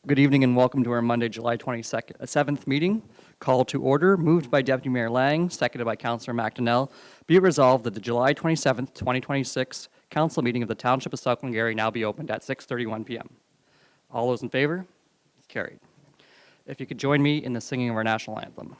Good evening and welcome to our Monday, July 22nd, 7th meeting. Call to order, moved by Deputy Mayor Lang, seconded by Councillor McDonnell. Be it resolved that the July 27th, 2026 council meeting of the Township of South Glengarry now be opened at 6:31 p.m. All those in favor? Carried. If you could join me in the singing of our national anthem.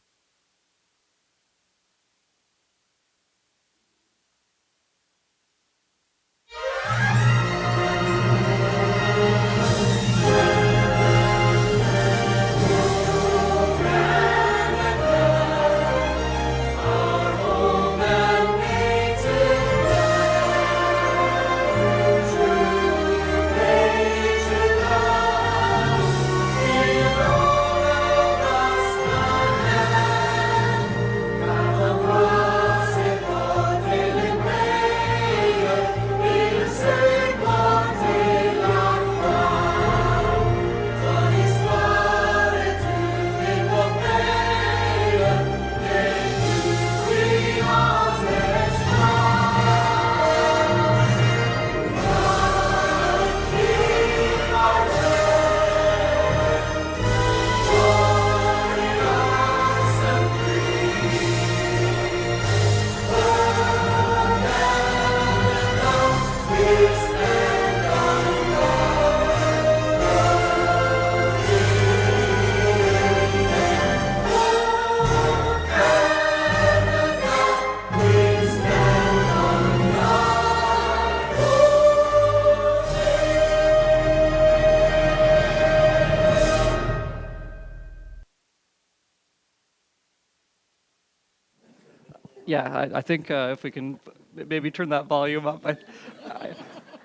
Yeah, I think if we can maybe turn that volume up. I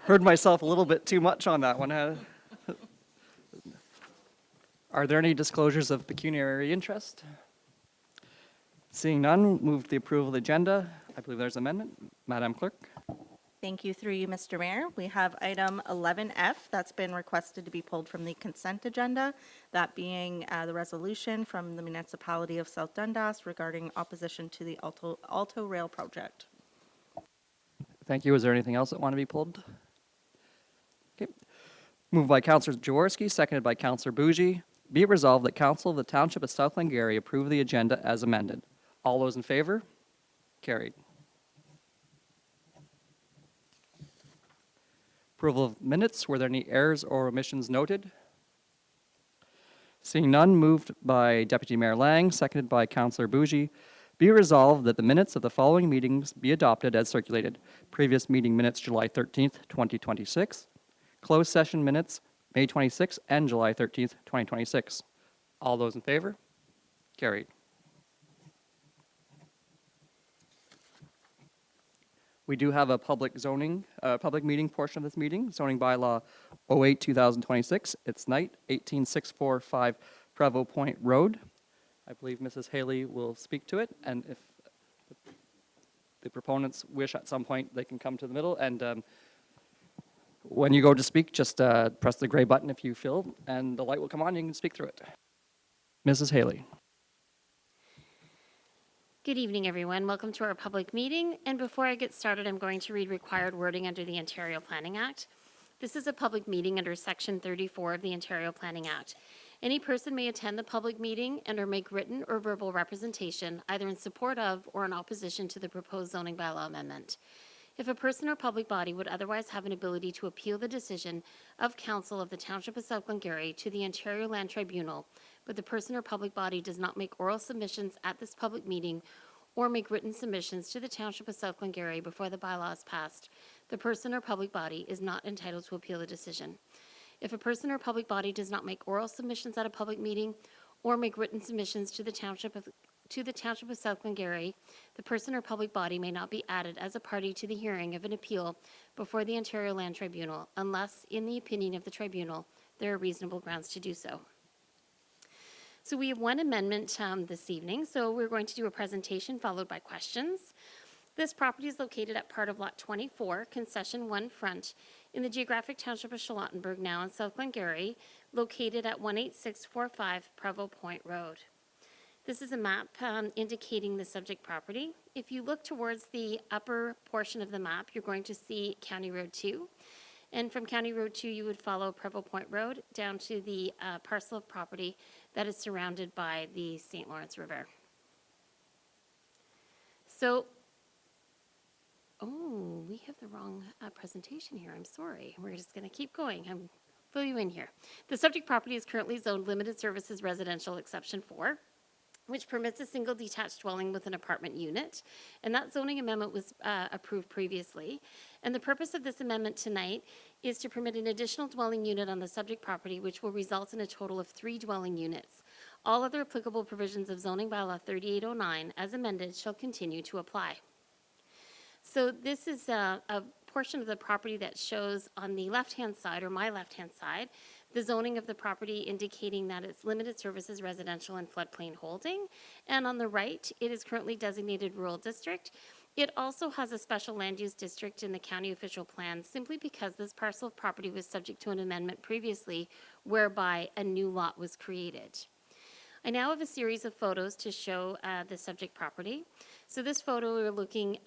heard myself a little bit too much on that one. Are there any disclosures of pecuniary interest? Seeing none, move to the approval of the agenda. I believe there's an amendment. Madam Clerk. Thank you through you, Mr. Mayor. We have item 11F that's been requested to be pulled from the consent agenda, that being the resolution from the municipality of South Dundas regarding opposition to the Alto Rail project. Thank you. Is there anything else that want to be pulled? Okay. Moved by Councillor Jaworski, seconded by Councillor Bougie. Be it resolved that Council of the Township of South Glengarry approve the agenda as amended. All those in favor? Carried. Approval of minutes. Were there any errors or omissions noted? Seeing none, moved by Deputy Mayor Lang, seconded by Councillor Bougie. Be resolved that the minutes of the following meetings be adopted as circulated. Previous meeting minutes, July 13th, 2026. Closed session minutes, May 26th and July 13th, 2026. All those in favor? Carried. We do have a public meeting portion of this meeting, zoning bylaw 08-2026. It's night, 18645 Prevo Point Road. I believe Mrs. Haley will speak to it, and if the proponents wish at some point, they can come to the middle, and when you go to speak, just press the gray button if you feel, and the light will come on, and you can speak through it. Mrs. Haley. Good evening, everyone. Welcome to our public meeting. And before I get started, I'm going to read required wording under the Ontario Planning Act. This is a public meeting under Section 34 of the Ontario Planning Act. Any person may attend the public meeting and or make written or verbal representation either in support of or in opposition to the proposed zoning bylaw amendment. If a person or public body would otherwise have an ability to appeal the decision of Council of the Township of South Glengarry to the Ontario Land Tribunal, but the person or public body does not make oral submissions at this public meeting or make written submissions to the Township of South Glengarry before the bylaw is passed, the person or public body is not entitled to appeal the decision. If a person or public body does not make oral submissions at a public meeting or make written submissions to the Township of South Glengarry, the person or public body may not be added as a party to the hearing of an appeal before the Ontario Land Tribunal unless, in the opinion of the tribunal, there are reasonable grounds to do so. So we have one amendment this evening, so we're going to do a presentation followed by questions. This property is located at part of Lot 24, Concession 1 Front, in the geographic township of Charlottenburg, now in South Glengarry, located at 18645 Prevo Point Road. This is a map indicating the subject property. If you look towards the upper portion of the map, you're going to see County Road 2. And from County Road 2, you would follow Prevo Point Road down to the parcel of property that is surrounded by the St. Lawrence River. So, oh, we have the wrong presentation here. I'm sorry. We're just going to keep going. I'm fill you in here. The subject property is currently zoned limited services residential exception 4, which permits a single detached dwelling with an apartment unit. And that zoning amendment was approved previously. And the purpose of this amendment tonight is to permit an additional dwelling unit on the subject property, which will result in a total of 3 dwelling units. All other applicable provisions of zoning bylaw 3809 as amended shall continue to apply. So this is a portion of the property that shows on the left-hand side, or my left-hand side, the zoning of the property indicating that it's limited services residential and floodplain holding. And on the right, it is currently designated rural district. It also has a special land use district in the county official plan simply because this parcel of property was subject to an amendment previously whereby a new lot was created. I now have a series of photos to show the subject property. So this photo, we're looking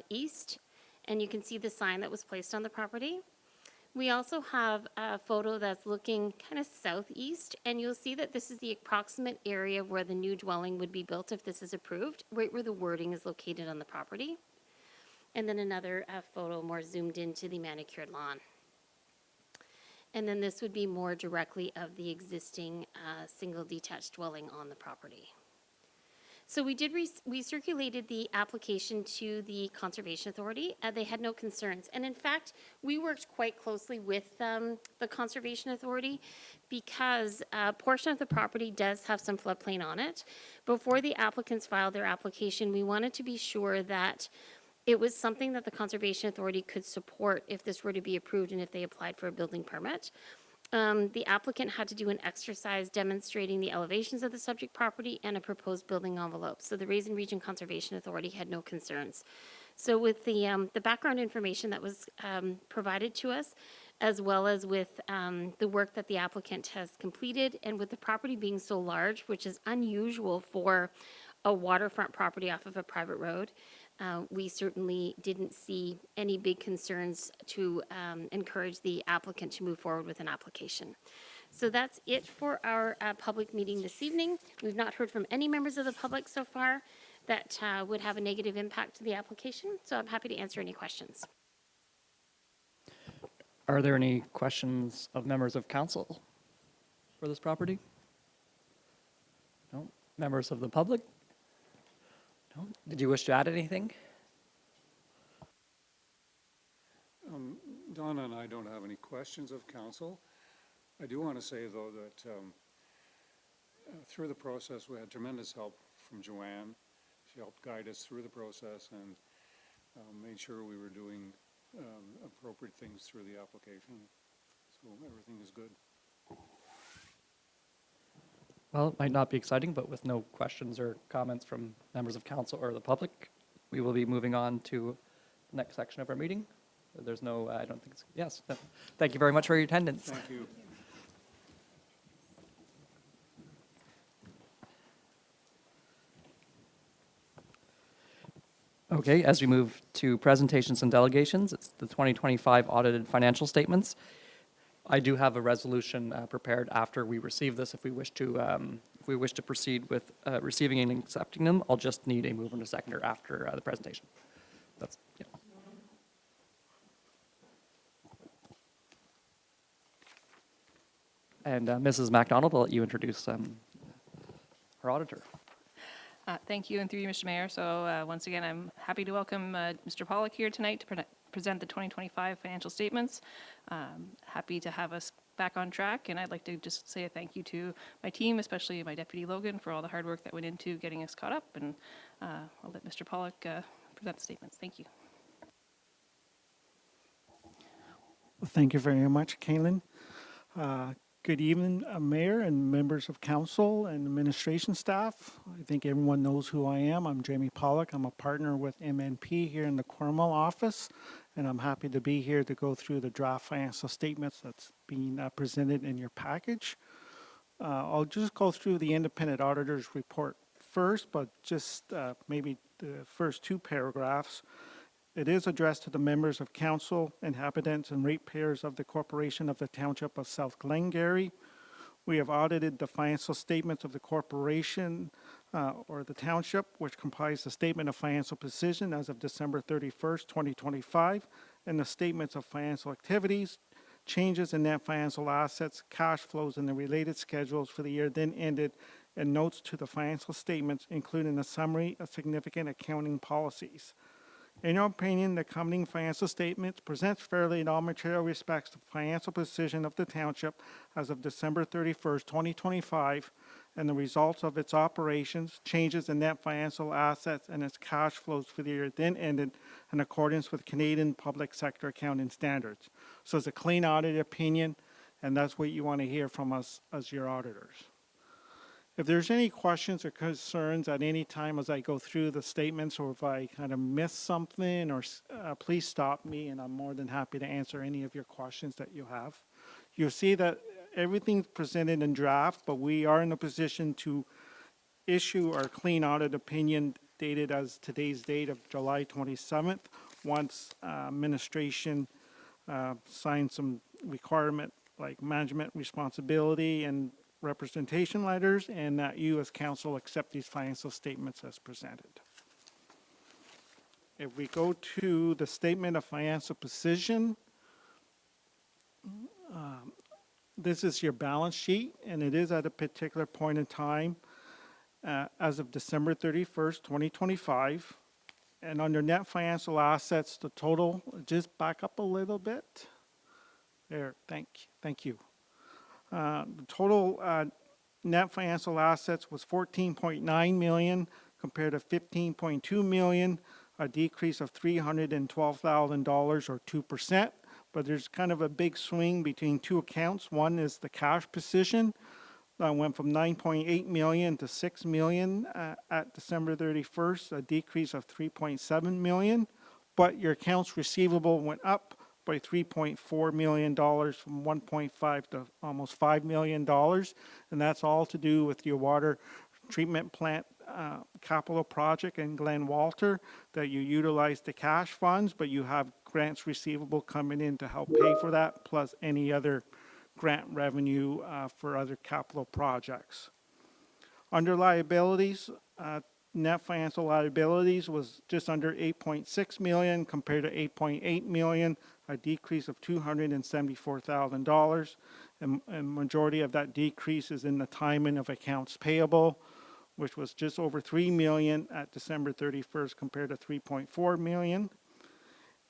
east, and you can see the sign that was placed on the property. We also have a photo that's looking kind of southeast, and you'll see that this is the approximate area where the new dwelling would be built if this is approved, right where the wording is located on the property. And then another photo more zoomed into the manicured lawn. And then this would be more directly of the existing single detached dwelling on the property. So we circulated the application to the Conservation Authority. They had no concerns. And in fact, we worked quite closely with the Conservation Authority because a portion of the property does have some floodplain on it. Before the applicants filed their application, we wanted to be sure that it was something that the Conservation Authority could support if this were to be approved and if they applied for a building permit. The applicant had to do an exercise demonstrating the elevations of the subject property and a proposed building envelope. So the Raisin Region Conservation Authority had no concerns. So with the background information that was provided to us, as well as with the work that the applicant has completed, and with the property being so large, which is unusual for a waterfront property off of a private road, we certainly didn't see any big concerns to encourage the applicant to move forward with an application. So that's it for our public meeting this evening. We've not heard from any members of the public so far that would have a negative impact to the application, so I'm happy to answer any questions. Are there any questions of members of council for this property? No? Members of the public? No? Did you wish to add anything? Donna and I don't have any questions of council. I do want to say, though, that through the process, we had tremendous help from Joanne. She helped guide us through the process and made sure we were doing appropriate things through the application. So everything is good. Well, it might not be exciting, but with no questions or comments from members of council or the public, we will be moving on to the next section of our meeting. There's no, I don't think, yes. Thank you very much for your attendance. Thank you. Okay, as we move to presentations and delegations, it's the 2025 audited financial statements. I do have a resolution prepared after we receive this. If we wish to proceed with receiving and accepting them, I'll just need a mover and a seconder after the presentation. That's, yeah. And Mrs. MacDonald, I'll let you introduce our auditor. Thank you, and through you, Mr. Mayor. So once again, I'm happy to welcome Mr. Pollock here tonight to present the 2025 financial statements. Happy to have us back on track, and I'd like to just say a thank you to my team, especially my deputy Logan, for all the hard work that went into getting us caught up, and I'll let Mr. Pollock present the statements. Thank you. Well, thank you very much, Kaylin. Good evening, Mayor and members of council and administration staff. I think everyone knows who I am. I'm Jamie Pollock. I'm a partner with MNP here in the Cornwall office, and I'm happy to be here to go through the draft financial statements that's being presented in your package. I'll just go through the independent auditor's report first, but just maybe the first 2 paragraphs. It is addressed to the members of council, inhabitants, and ratepayers of the corporation of the Township of South Glengarry. We have audited the financial statements of the corporation or the township, which comprise the statement of financial position as of December 31st, 2025, and the statements of financial activities, changes in net financial assets, cash flows, and the related schedules for the year then ended, and notes to the financial statements, including a summary of significant accounting policies. In our opinion, the accompanying financial statements presents fairly in all material respects the financial position of the township as of December 31st, 2025, and the results of its operations, changes in net financial assets, and its cash flows for the year then ended in accordance with Canadian public sector accounting standards. So it's a clean audit opinion, and that's what you want to hear from us as your auditors. If there's any questions or concerns at any time as I go through the statements, or if I kind of miss something, or please stop me, and I'm more than happy to answer any of your questions that you have. You'll see that everything's presented in draft, but we are in a position to issue our clean audit opinion dated as today's date of July 27th, once administration signs some requirement like management responsibility and representation letters, and that you as council accept these financial statements as presented. If we go to the statement of financial position, this is your balance sheet, and it is at a particular point in time as of December 31st, 2025. And under net financial assets, the total, just back up a little bit. There, thank you. The total net financial assets was $14.9 million compared to $15.2 million, a decrease of $312,000 or 2%. But there's kind of a big swing between two accounts. One is the cash position that went from $9.8 million to $6 million at December 31st, a decrease of $3.7 million. But your accounts receivable went up by $3.4 million from 1.5 to almost $5 million. And that's all to do with your water treatment plant capital project in Glen Walter, that you utilize the cash funds, but you have grants receivable coming in to help pay for that, plus any other grant revenue for other capital projects. Under liabilities, net financial liabilities was just under $8.6 million compared to $8.8 million, a decrease of $274,000. And majority of that decrease is in the timing of accounts payable, which was just over $3 million at December 31st compared to $3.4 million.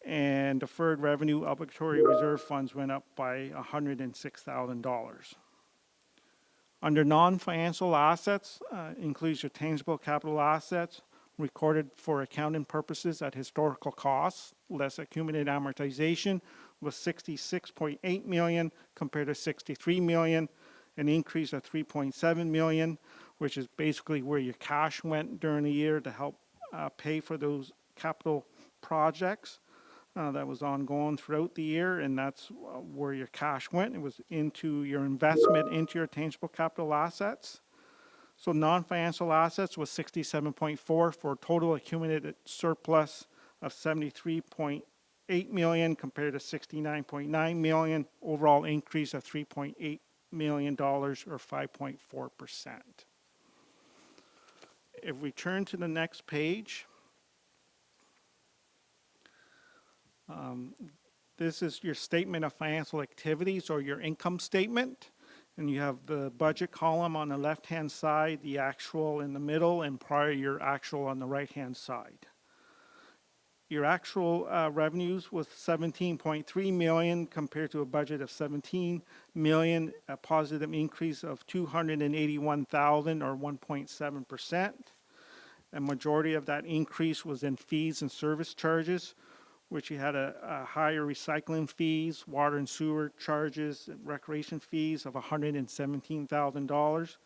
And deferred revenue obligatory reserve funds went up by $106,000. Under non-financial assets, includes your tangible capital assets recorded for accounting purposes at historical costs, less accumulated amortization, was $66.8 million compared to $63 million, an increase of $3.7 million, which is basically where your cash went during the year to help pay for those capital projects that was ongoing throughout the year, and that's where your cash went. It was into your investment into your tangible capital assets. So non-financial assets was 67.4 for a total accumulated surplus of 73.8 million compared to 69.9 million, overall increase of $3.8 million or 5.4%. If we turn to the next page, this is your statement of financial activities or your income statement. And you have the budget column on the left-hand side, the actual in the middle, and prior year actual on the right-hand side. Your actual revenues was $17.3 million compared to a budget of $17 million, a positive increase of $281,000 or 1.7%. A majority of that increase was in fees and service charges, which you had a higher recycling fees, water and sewer charges, and recreation fees of $117,000,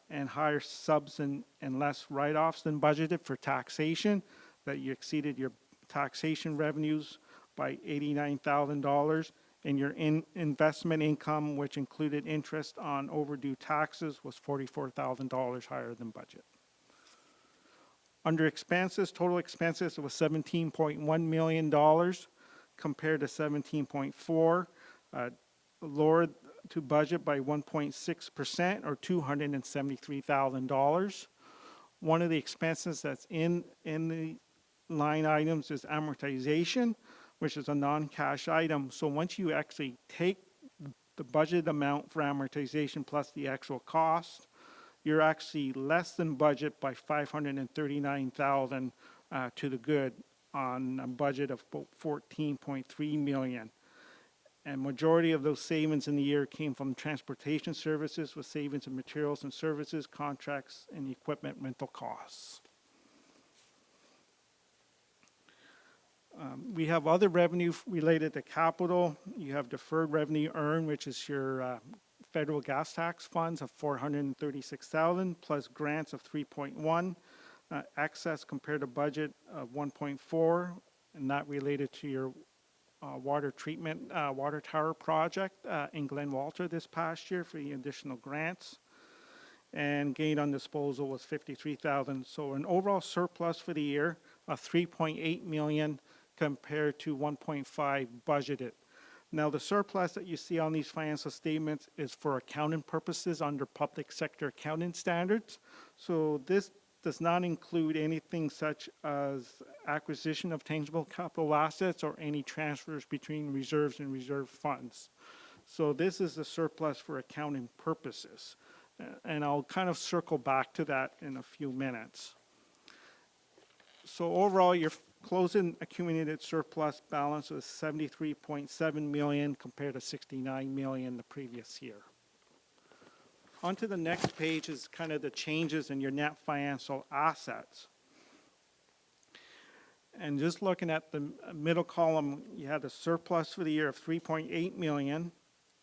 and higher subs and less write-offs than budgeted for taxation, that you exceeded your taxation revenues by $89,000, and your investment income, which included interest on overdue taxes, was $44,000 higher than budget. Under expenses, total expenses was $17.1 million compared to 17.4, lowered to budget by 1.6% or $273,000. One of the expenses that's in the line items is amortization, which is a non-cash item. So once you actually take the budgeted amount for amortization plus the actual cost, you're actually less than budget by $539,000 to the good on a budget of about $14.3 million. And majority of those savings in the year came from transportation services with savings in materials and services, contracts, and equipment rental costs. We have other revenue related to capital. You have deferred revenue earned, which is your federal gas tax funds of $436,000 plus grants of 3.1, excess compared to budget of 1.4, and that related to your water treatment, water tower project in Glen Walter this past year for the additional grants. And gain on disposal was $53,000. So an overall surplus for the year of $3.8 million compared to 1.5 budgeted. Now the surplus that you see on these financial statements is for accounting purposes under public sector accounting standards. So this does not include anything such as acquisition of tangible capital assets or any transfers between reserves and reserve funds. So this is a surplus for accounting purposes. And I'll kind of circle back to that in a few minutes. So overall, your closing accumulated surplus balance was $73.7 million compared to $69 million the previous year. On to the next page is kind of the changes in your net financial assets. And just looking at the middle column, you had a surplus for the year of $3.8 million.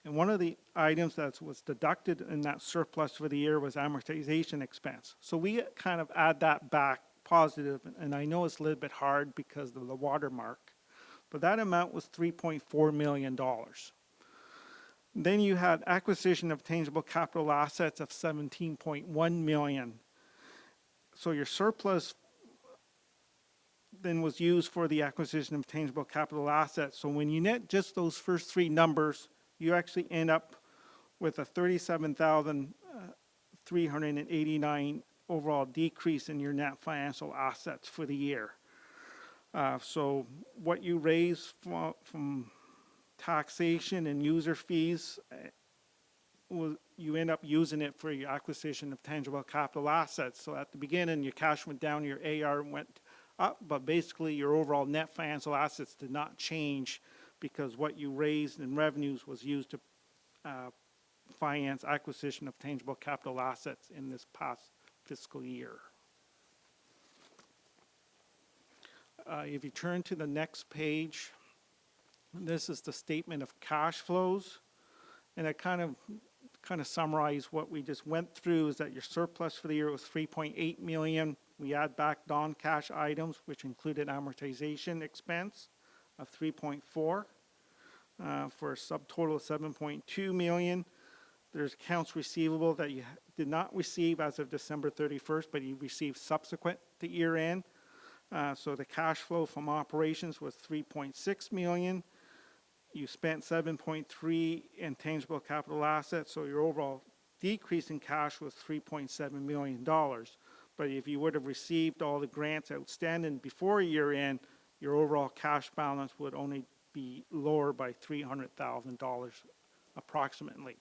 And one of the items that was deducted in that surplus for the year was amortization expense. So we kind of add that back positive, and I know it's a little bit hard because of the watermark, but that amount was $3.4 million. Then you had acquisition of tangible capital assets of $17.1 million. So your surplus then was used for the acquisition of tangible capital assets. So when you net just those first three numbers, you actually end up with a $37,389 overall decrease in your net financial assets for the year. So what you raise from taxation and user fees, you end up using it for your acquisition of tangible capital assets. So at the beginning, your cash went down, your AR went up, but basically your overall net financial assets did not change because what you raised in revenues was used to finance acquisition of tangible capital assets in this past fiscal year. If you turn to the next page, this is the statement of cash flows, and I kind of summarize what we just went through. Is that your surplus for the year was $3.8 million. We add back non-cash items, which included amortization expense of 3.4 for a subtotal of $7.2 million. There's accounts receivable that you did not receive as of December 31st, but you received subsequent to year end. So the cash flow from operations was $3.6 million. You spent $7.3 in tangible capital assets, so your overall decrease in cash was $3.7 million. But if you would have received all the grants outstanding before year end, your overall cash balance would only be lower by $300,000 approximately.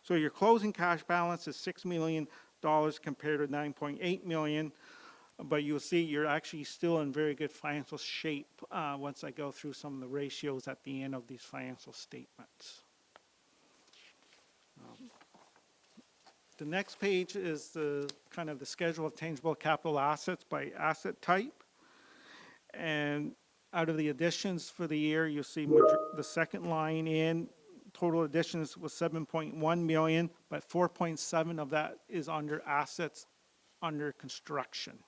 So your closing cash balance is $6 million compared to $9.8 million, but you'll see you're actually still in very good financial shape once I go through some of the ratios at the end of these financial statements. The next page is the kind of the schedule of tangible capital assets by asset type. And out of the additions for the year, you'll see the second line in, total additions was $7.1 million, but 4.7 of that is under assets under construction,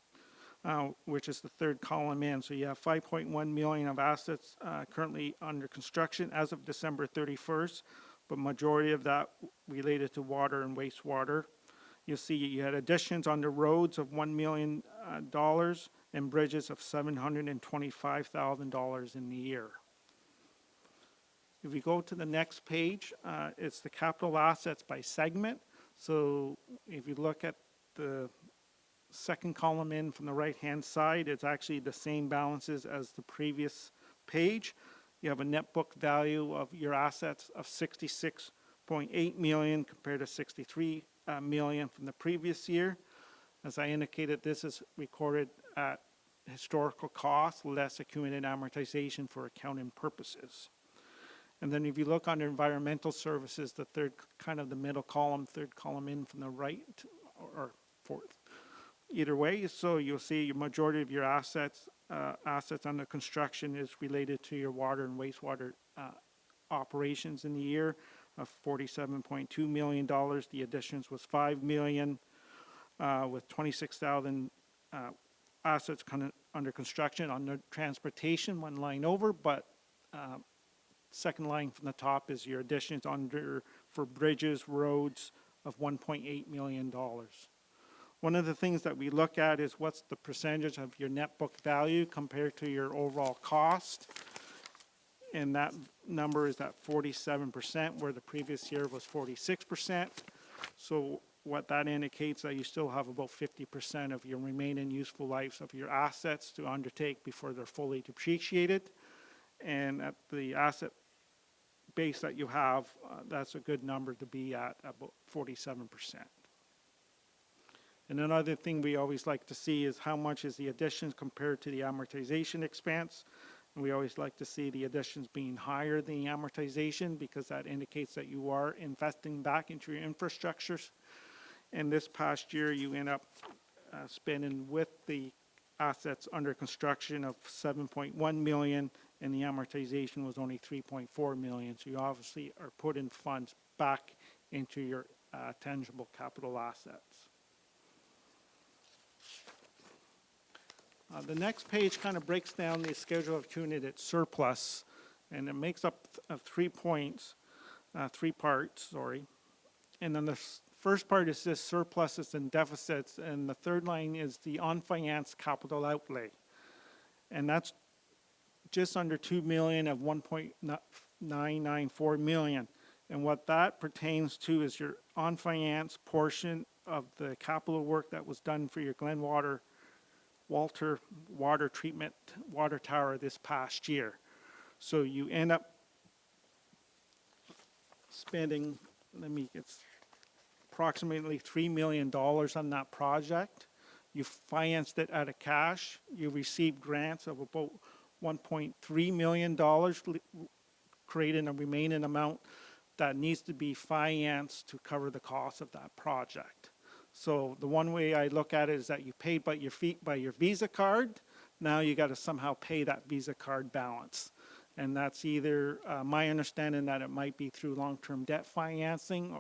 which is the third column in. So you have 5.1 million of assets currently under construction as of December 31st, but majority of that related to water and wastewater. You'll see you had additions on the roads of $1 million and bridges of $725,000 in the year. If we go to the next page, it's the capital assets by segment. So if you look at the second column in from the right-hand side, it's actually the same balances as the previous page. You have a net book value of your assets of $66.8 million compared to $63 million from the previous year. As I indicated, this is recorded at historical cost, less accumulated amortization for accounting purposes. And then if you look under environmental services, the third, kind of the middle column, third column in from the right, or fourth, either way, so you'll see your majority of your assets under construction is related to your water and wastewater operations in the year of $47.2 million. The additions was $5 million with 26,000 assets kind of under construction. On the transportation, one line over, but second line from the top is your additions under for bridges, roads of $1.8 million. One of the things that we look at is what's the percentage of your net book value compared to your overall cost. And that number is at 47%, where the previous year was 46%. So what that indicates that you still have about 50% of your remaining useful lives of your assets to undertake before they're fully depreciated. And at the asset base that you have, that's a good number to be at, about 47%. And another thing we always like to see is how much is the additions compared to the amortization expense. And we always like to see the additions being higher than the amortization because that indicates that you are investing back into your infrastructures. And this past year, you end up spending with the assets under construction of $7.1 million, and the amortization was only $3.4 million. So you obviously are putting funds back into your tangible capital assets. The next page kind of breaks down the schedule of accumulated surplus, and it makes up of 3 parts, sorry. And then the first part is this surpluses and deficits, and the third line is the unfinanced capital outlay. And that's just under $2 million of $1.994 million. And what that pertains to is your unfinanced portion of the capital work that was done for your Glenwater Walter water treatment water tower this past year. So you end up spending, it's approximately $3 million on that project. You financed it out of cash. You received grants of about $1.3 million, creating a remaining amount that needs to be financed to cover the cost of that project. So the one way I look at it is that you paid by your Visa card. Now you got to somehow pay that Visa card balance. And that's either, my understanding that it might be through long-term debt financing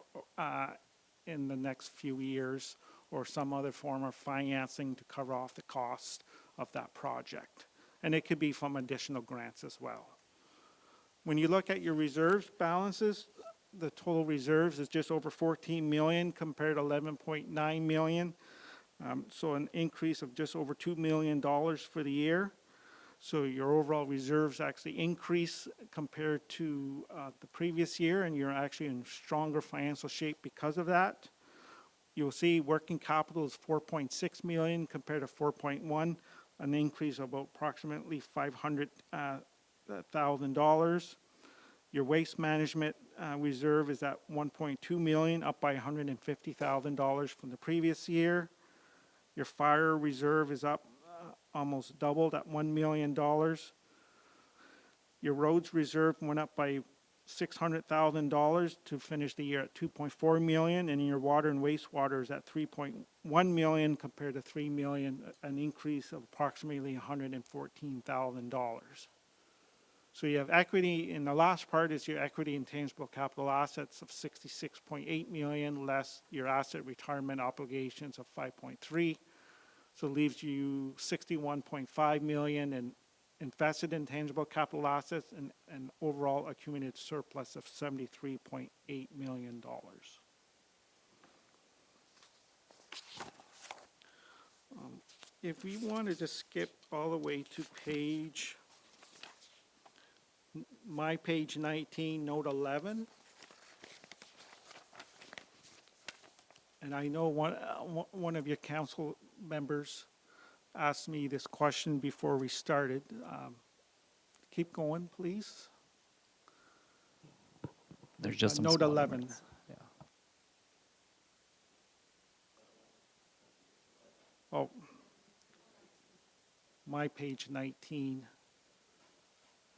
in the next few years, or some other form of financing to cover off the cost of that project. And it could be from additional grants as well. When you look at your reserves balances, the total reserves is just over $14 million compared to $11.9 million. So an increase of just over $2 million for the year. So your overall reserves actually increase compared to the previous year, and you're actually in stronger financial shape because of that. You'll see working capital is $4.6 million compared to $4.1, an increase of about approximately $500,000. Your waste management reserve is at $1.2 million, up by $150,000 from the previous year. Your fire reserve is up almost doubled at $1 million. Your roads reserve went up by $600,000 to finish the year at $2.4 million, and your water and wastewater is at $3.1 million compared to $3 million, an increase of approximately $114,000. So you have equity, and the last part is your equity and tangible capital assets of $66.8 million, less your asset retirement obligations of $5.3. So it leaves you $61.5 million in invested in tangible capital assets and an overall accumulated surplus of $73.8 million. if we want to just skip all the way to my page 19, note 11. And I know one of your council members asked me this question before we started. Keep going, please. There's just some Note small 11. numbers. Yeah. Oh, my page 19.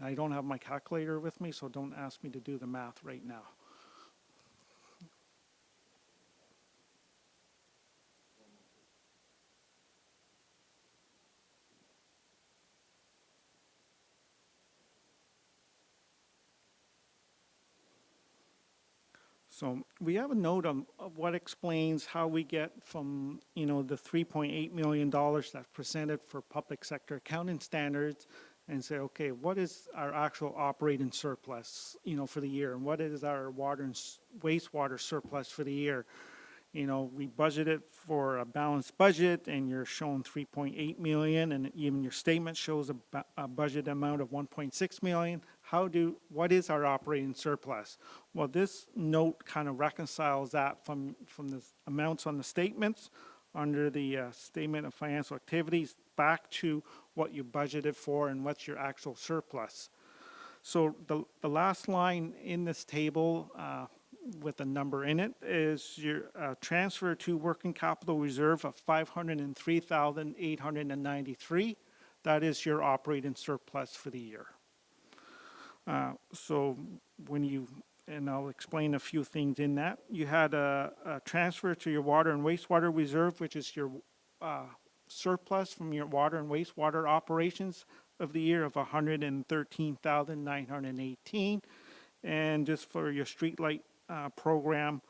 I don't have my calculator with me, so don't ask me to do the math right now. So we have a note of what explains how we get from, the $3.8 million that's presented for public sector accounting standards and say, okay, what is our actual operating surplus, for the year? And what is our water and wastewater surplus for the year? We budgeted for a balanced budget and you're showing 3.8 million and even your statement shows a budget amount of 1.6 million. What is our operating surplus? Well, this note kind of reconciles that from the amounts on the statements under the statement of financial activities back to what you budgeted for and what's your actual surplus. So the last line in this table, with a number in it is your transfer to working capital reserve of 503,893. That is your operating surplus for the year. So and I'll explain a few things in that. You had a transfer to your water and wastewater reserve, which is your surplus from your water and wastewater operations of the year of 113,918. And just for your street light program,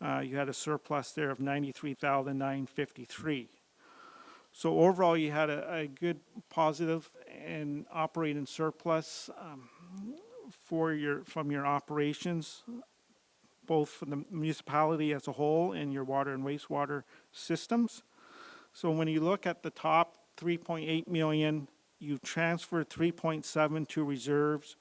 you had a surplus there of 93,953. So overall, you had a good positive and operating surplus from your operations, both for the municipality as a whole and your water and wastewater systems. So when you look at the top 3.8 million, you transferred 3.7 to reserves.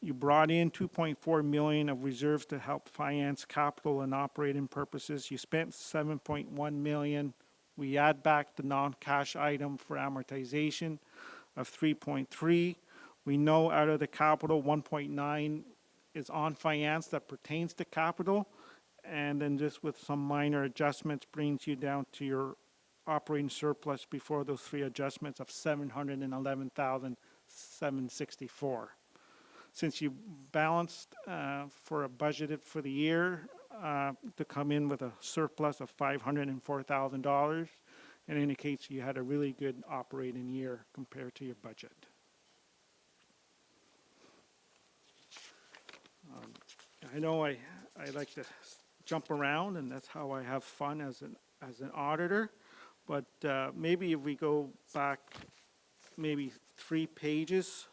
You brought in 2.4 million of reserves to help finance capital and operating purposes. You spent 7.1 million. We add back the non-cash item for amortization of 3.3. We know out of the capital, 1.9 is on finance that pertains to capital. And then just with some minor adjustments brings you down to your operating surplus before those three adjustments of 711,764. Since you balanced for a budgeted for the year to come in with a surplus of $504,000, it indicates you had a really good operating year compared to your budget. I know I like to jump around, and that's how I have fun as an auditor. But maybe if we go back maybe 3 pages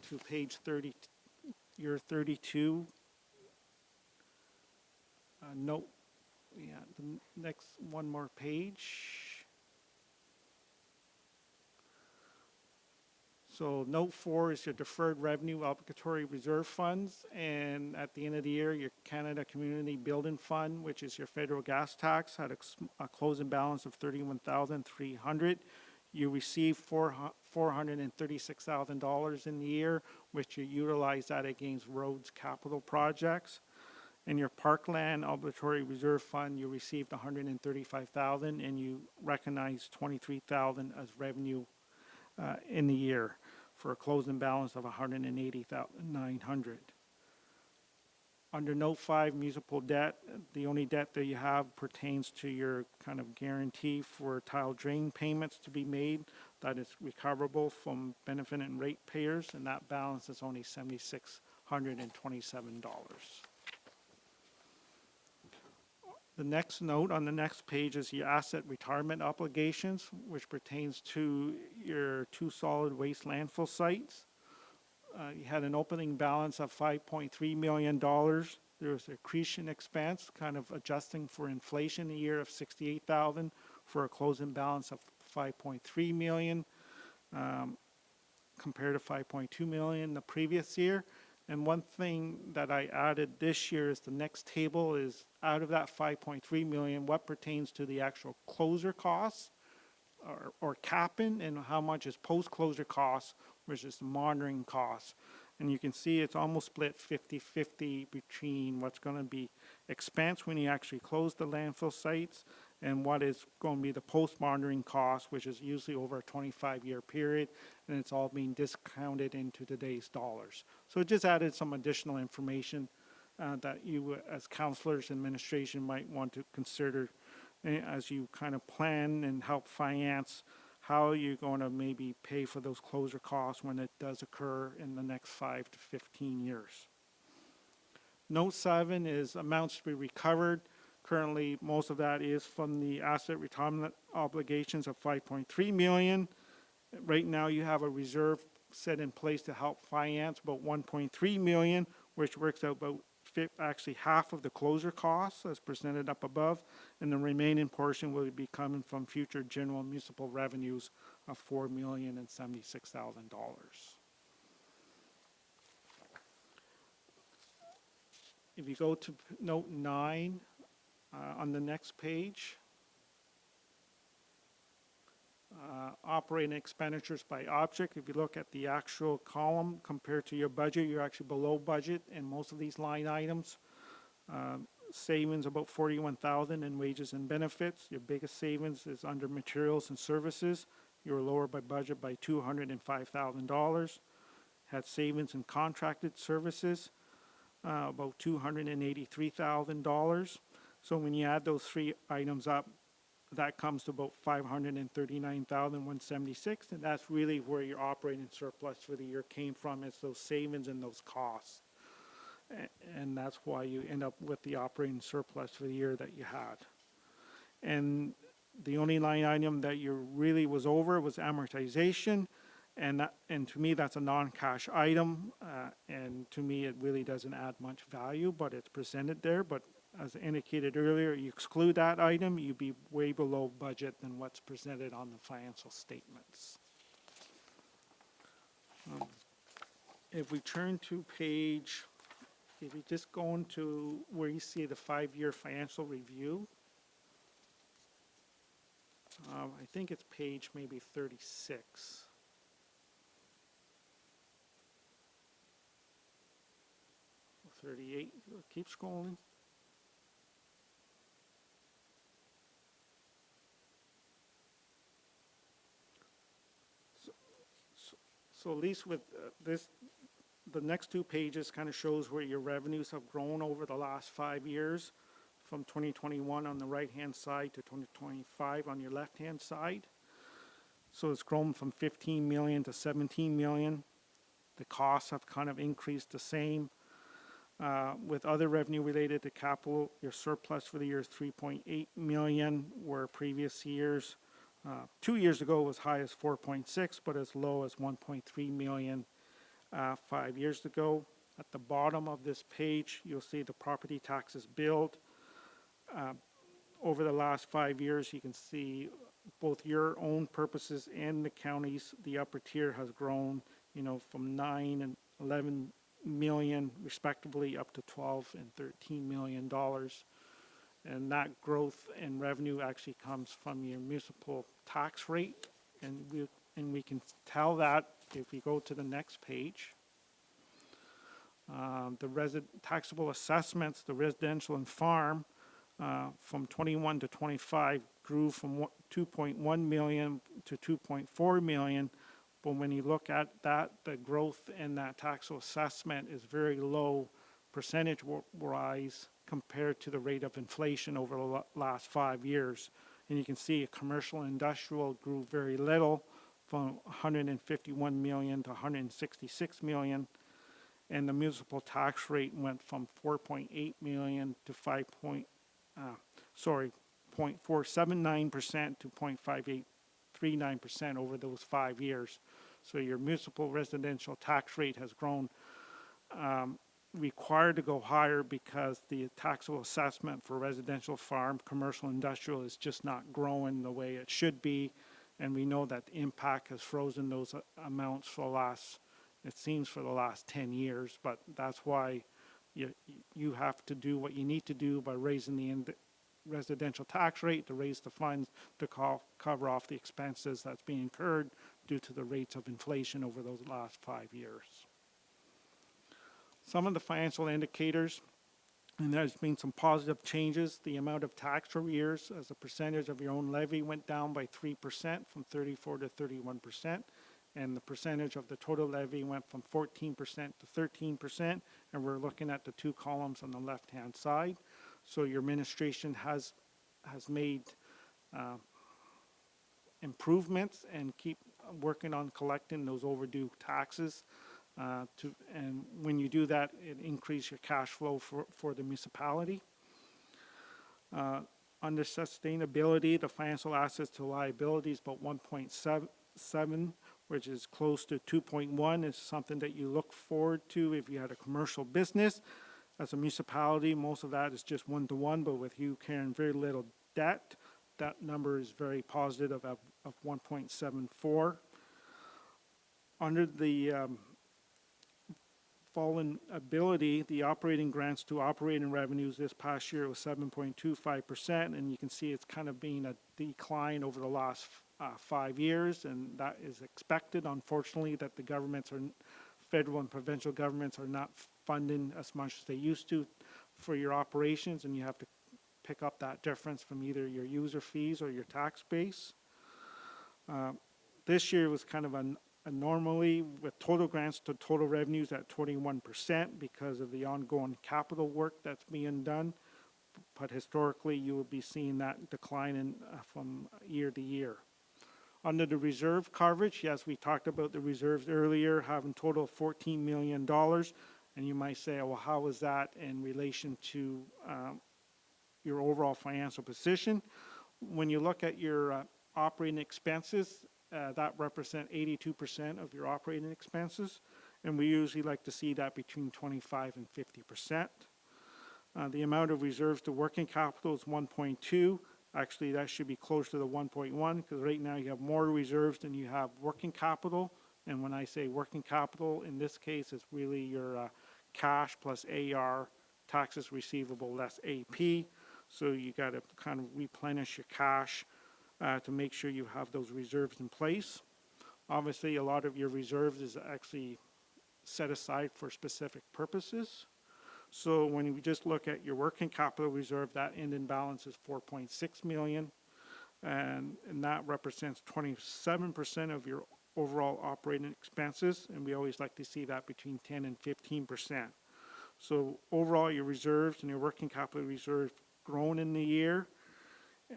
to page 30, year 32. Note, the next one more page. So note 4 is your deferred revenue obligatory reserve funds, and at the end of the year, your Canada Community Building Fund, which is your federal gas tax, had a closing balance of $31,300. You received $436,000 in the year, which you utilize that against roads capital projects. In your Parkland Obligatory Reserve Fund, you received $135,000, and you recognized $23,000 as revenue in the year for a closing balance of $180,900. Under Note 5, municipal debt, the only debt that you have pertains to your kind of guarantee for tile drain payments to be made that is recoverable from benefit and rate payers, and that balance is only $7,627. The next note on the next page is your asset retirement obligations, which pertains to your 2 solid waste landfill sites. You had an opening balance of $5.3 million. There was accretion expense, kind of adjusting for inflation a year of $68,000 for a closing balance of 5.3 million, compared to 5.2 million the previous year. And one thing that I added this year is the next table is out of that 5.3 million, what pertains to the actual closure costs or capping, and how much is post-closure costs versus the monitoring costs. And you can see it's almost split 50-50 between what's going to be expense when you actually close the landfill sites and what is going to be the post-monitoring cost, which is usually over a 25-year period, and it's all being discounted into today's dollars. So it just added some additional information that you, as counselors and administration, might want to consider as you kind of plan and help finance how you're going to maybe pay for those closure costs when it does occur in the next 5 to 15 years. Note 7 is amounts to be recovered. Currently, most of that is from the asset retirement obligations of 5.3 million. Right now, you have a reserve set in place to help finance about 1.3 million, which works out about actually half of the closure costs as presented up above, and the remaining portion will be coming from future general municipal revenues of $4,076,000. If you go to note 9 on the next page, operating expenditures by object. If you look at the actual column compared to your budget, you're actually below budget in most of these line items. Savings about 41,000 in wages and benefits. Your biggest savings is under materials and services. You're lower by budget by $205,000. Had savings in contracted services, about $283,000. So when you add those three items up, that comes to about $539,176, and that's really where your operating surplus for the year came from, is those savings and those costs. And that's why you end up with the operating surplus for the year that you had. And the only line item that you really was over was amortization, and to me that's a non-cash item, and to me it really doesn't add much value, but it's presented there. But as indicated earlier, you exclude that item, you'd be way below budget than what's presented on the financial statements. If we turn to page, if you just go into where you see the 5-year financial review, I think it's page maybe 36. Or 38, keep scrolling. So at least with this, the next two pages kind of shows where your revenues have grown over the last 5 years, from 2021 on the right-hand side to 2025 on your left-hand side. So it's grown from 15 million to 17 million. The costs have kind of increased the same. With other revenue related to capital, your surplus for the year is 3.8 million, where previous years, 2 years ago was high as 4.6, but as low as 1.3 million 5 years ago. At the bottom of this page, you'll see the property taxes billed. Over the last 5 years, you can see both your own purposes and the county's, the upper tier has grown, from 9 and 11 million respectively up to 12 and 13 million dollars. And that growth in revenue actually comes from your municipal tax rate, and we can tell that if we go to the next page. The taxable assessments, the residential and farm, from 21 to 25 grew from 2.1 million to 2.4 million. But when you look at that, the growth in that taxable assessment is very low percentage-wise compared to the rate of inflation over the last 5 years. And you can see commercial and industrial grew very little, from 151 million to 166 million. And the municipal tax rate went from 4.8 million to 0.479% to 0.5839% over those 5 years. So your municipal residential tax rate has grown required to go higher because the taxable assessment for residential, farm, commercial, industrial is just not growing the way it should be. And we know that the impact has frozen those amounts for the last, it seems for the last 10 years, but that's why you have to do what you need to do by raising the residential tax rate to raise the funds to cover off the expenses that's being incurred due to the rates of inflation over those last 5 years. Some of the financial indicators, and there's been some positive changes. The amount of tax arrears as a percentage of your own levy went down by 3% from 34 to 31%. And the percentage of the total levy went from 14% to 13%. And we're looking at the two columns on the left-hand side. So your administration has made improvements and keep working on collecting those overdue taxes. And when you do that, it increases your cash flow for the municipality. Under sustainability, the financial assets to liabilities about 1.7, which is close to 2.1, is something that you look forward to if you had a commercial business. As a municipality, most of that is just 1-to-1, but with you carrying very little debt, that number is very positive of 1.74. Under the fallen ability, the operating grants to operating revenues this past year was 7.25%, and you can see it's kind of been a decline over the last 5 years, and that is expected. Unfortunately, that the governments are, federal and provincial governments are not funding as much as they used to for your operations, and you have to pick up that difference from either your user fees or your tax base. This year was kind of normally with total grants to total revenues at 21% because of the ongoing capital work that's being done. But historically, you will be seeing that decline from year to year. Under the reserve coverage, yes, we talked about the reserves earlier, having total of $14 million. And you might say, well, how is that in relation to your overall financial position? When you look at your operating expenses, that represent 82% of your operating expenses, and we usually like to see that between 25 and 50%. The amount of reserves to working capital is 1.2. Actually, that should be closer to the 1.1 because right now you have more reserves than you have working capital. And when I say working capital, in this case, it's really your cash plus AR, taxes receivable less AP. So you got to kind of replenish your cash to make sure you have those reserves in place. Obviously, a lot of your reserves is actually set aside for specific purposes. So when you just look at your working capital reserve, that ending balance is $4.6 million, and that represents 27% of your overall operating expenses, and we always like to see that between 10 and 15%. So overall, your reserves and your working capital reserve grown in the year,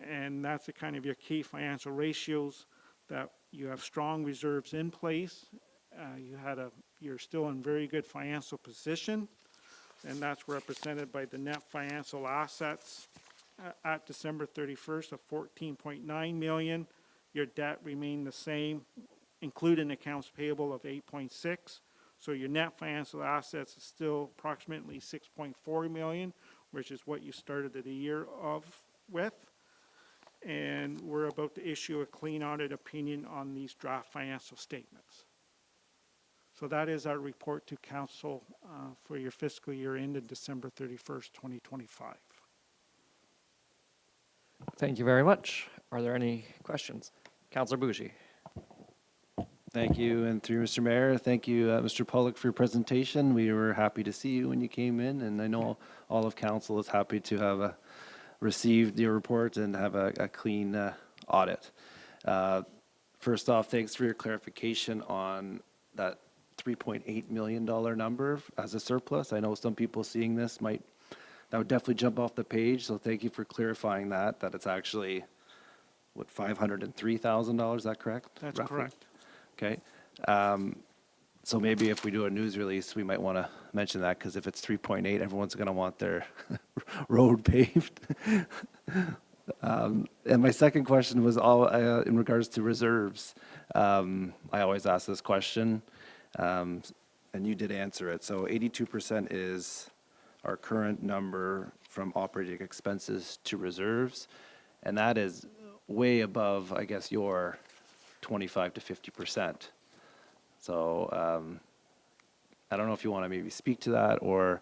and that's the kind of your key financial ratios, that you have strong reserves in place. You're still in very good financial position, and that's represented by the net financial assets at December 31st of $14.9 million. Your debt remained the same, including accounts payable of 8.6. So your net financial assets is still approximately 6.4 million, which is what you started the year with. And we're about to issue a clean audit opinion on these draft financial statements. So that is our report to council for your fiscal year ended December 31st, 2025. Thank you very much. Are there any questions? Councillor Bougie. Thank you, and through Mr. Mayor, thank you, Mr. Pollock, for your presentation. We were happy to see you when you came in, and I know all of council is happy to have received your report and have a clean audit. First off, thanks for your clarification on that $3.8 million number as a surplus. I know some people seeing this that would definitely jump off the page, so thank you for clarifying that it's actually, what, $503,000, is that correct? That's roughly? correct. Okay. So maybe if we do a news release, we might want to mention that, because if it's 3.8, everyone's going to want their road paved. And my second question was all in regards to reserves. I always ask this question. and you did answer it. So 82% is our current number from operating expenses to reserves, and that is way above, I guess, your 25 to 50%. So I don't know if you want to maybe speak to that, or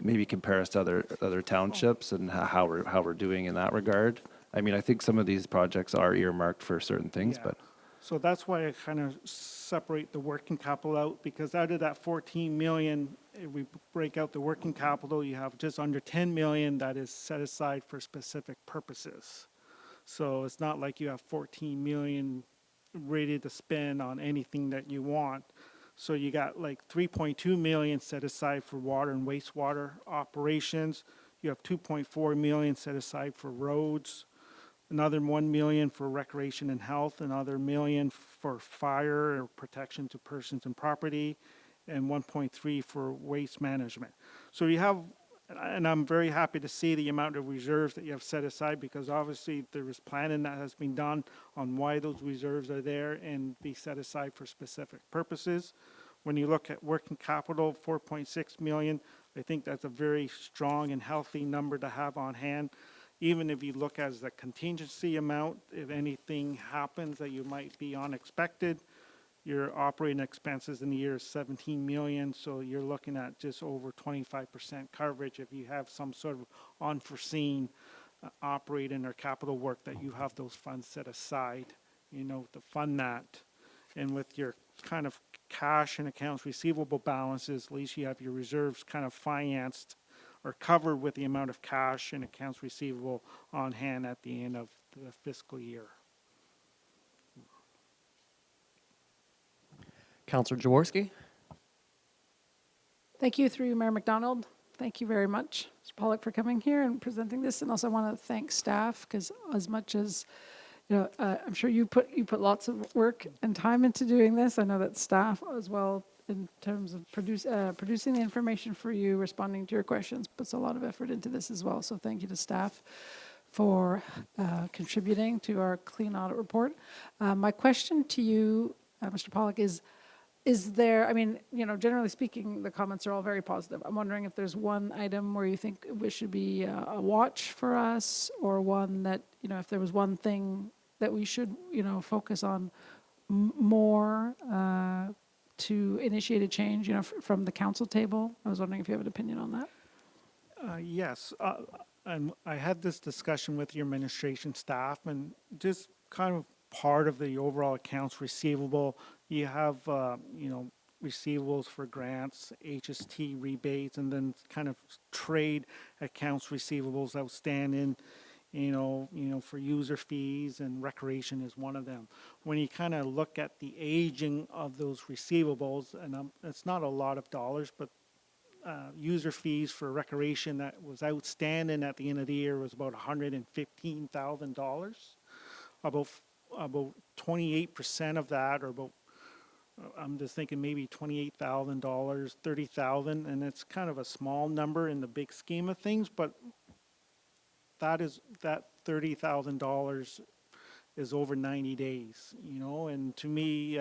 maybe compare us to other townships and how we're doing in that regard. I mean, I think some of these projects are earmarked for certain things, Yeah. but So that's why I kind of separate the working capital out, because out of that 14 million, if we break out the working capital, you have just under 10 million that is set aside for specific purposes. So it's not like you have 14 million ready to spend on anything that you want. So you got like 3.2 million set aside for water and wastewater operations. You have 2.4 million set aside for roads, another 1 million for recreation and health, another million for fire or protection to persons and property, and 1.3 for waste management. So you have, and I'm very happy to see the amount of reserves that you have set aside, because obviously there is planning that has been done on why those reserves are there and be set aside for specific purposes. When you look at working capital, 4.6 million, I think that's a very strong and healthy number to have on hand. Even if you look as the contingency amount, if anything happens that you might be unexpected, your operating expenses in the year is 17 million, so you're looking at just over 25% coverage if you have some sort of unforeseen operating or capital work, that you have those funds set aside, to fund that. And with your kind of cash and accounts receivable balances, at least you have your reserves kind of financed or covered with the amount of cash and accounts receivable on hand at the end of the fiscal year. Councillor Jaworski? Thank you, through you, Mayor McDonald. Thank you very much, Mr. Pollock, for coming here and presenting this. And also I want to thank staff, because as much as, I'm sure you put lots of work and time into doing this. I know that staff as well, in terms of producing the information for you, responding to your questions, puts a lot of effort into this as well. So thank you to staff for contributing to our clean audit report. My question to you, Mr. Pollock, is there, generally speaking, the comments are all very positive. I'm wondering if there's one item where you think it should be a watch for us, or one that, if there was one thing that we should, focus on more to initiate a change, from the council table. I was wondering if you have an opinion on that. Yes, and I had this discussion with your administration staff, and just kind of part of the overall accounts receivable, you have, receivables for grants, HST rebates, and then kind of trade accounts receivables outstanding, for user fees, and recreation is one of them. When you kind of look at the aging of those receivables, and it's not a lot of dollars, but user fees for recreation that was outstanding at the end of the year was about $115,000. About 28% of that, or about, I'm just thinking maybe $28,000, $30,000, and it's kind of a small number in the big scheme of things, but that $30,000 is over 90 days, and to me,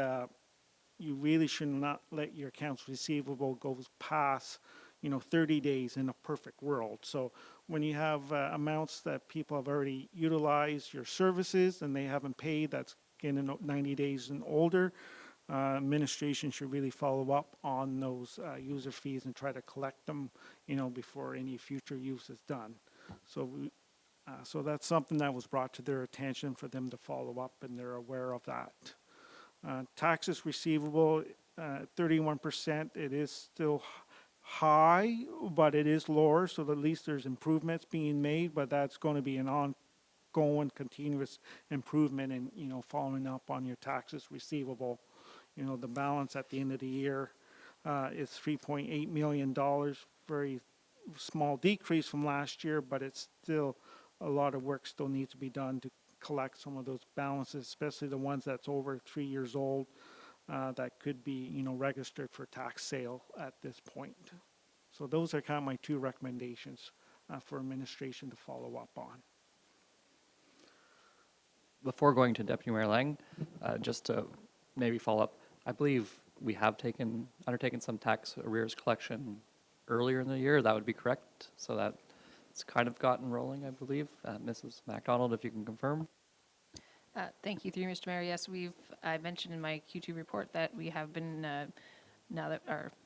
you really should not let your accounts receivable go past, 30 days in a perfect world. So when you have amounts that people have already utilized your services and they haven't paid, that's getting 90 days and older, administration should really follow up on those user fees and try to collect them, before any future use is done. So that's something that was brought to their attention for them to follow up, and they're aware of that. Taxes receivable, 31%, it is still high, but it is lower, so at least there's improvements being made, but that's going to be an ongoing, continuous improvement in, following up on your taxes receivable. The balance at the end of the year is $3.8 million, very small decrease from last year, but it's still a lot of work still needs to be done to collect some of those balances, especially the ones that's over 3 years old, that could be, registered for tax sale at this point. So those are kind of my two recommendations for administration to follow up on. Before going to Deputy Mayor Lang, just to maybe follow up, I believe we have undertaken some tax arrears collection earlier in the year. That would be correct. So that it's kind of gotten rolling, I believe. Mrs. MacDonald, if you can confirm. Thank you, through you, Mr. Mayor. Yes, I mentioned in my Q2 report that we have been, now that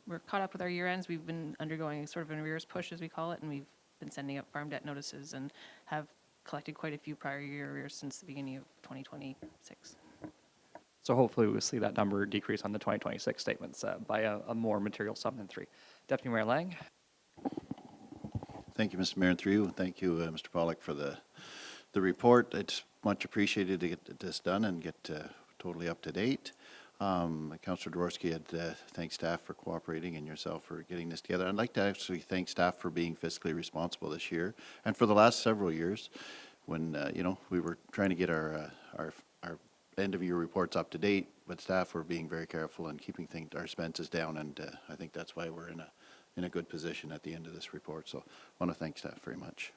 we're caught up with our year ends, we've been undergoing sort of an arrears push, as we call it, and we've been sending up farm debt notices and have collected quite a few prior year arrears since the beginning of 2026. So hopefully we'll see that number decrease on the 2026 statements by a more material sum than 3. Deputy Mayor Lang. Thank you, Mr. Mayor, and through you. Thank you, Mr. Pollack, for the report. It's much appreciated to get this done and get totally up to date. Councillor Dworsky had thanked staff for cooperating and yourself for getting this together. I'd like to actually thank staff for being fiscally responsible this year and for the last several years when, you know, we were trying to get our end of year reports up to date, but staff were being very careful and keeping our expenses down, and I think that's why we're in a good position at the end of this report. So I want to thank staff very much.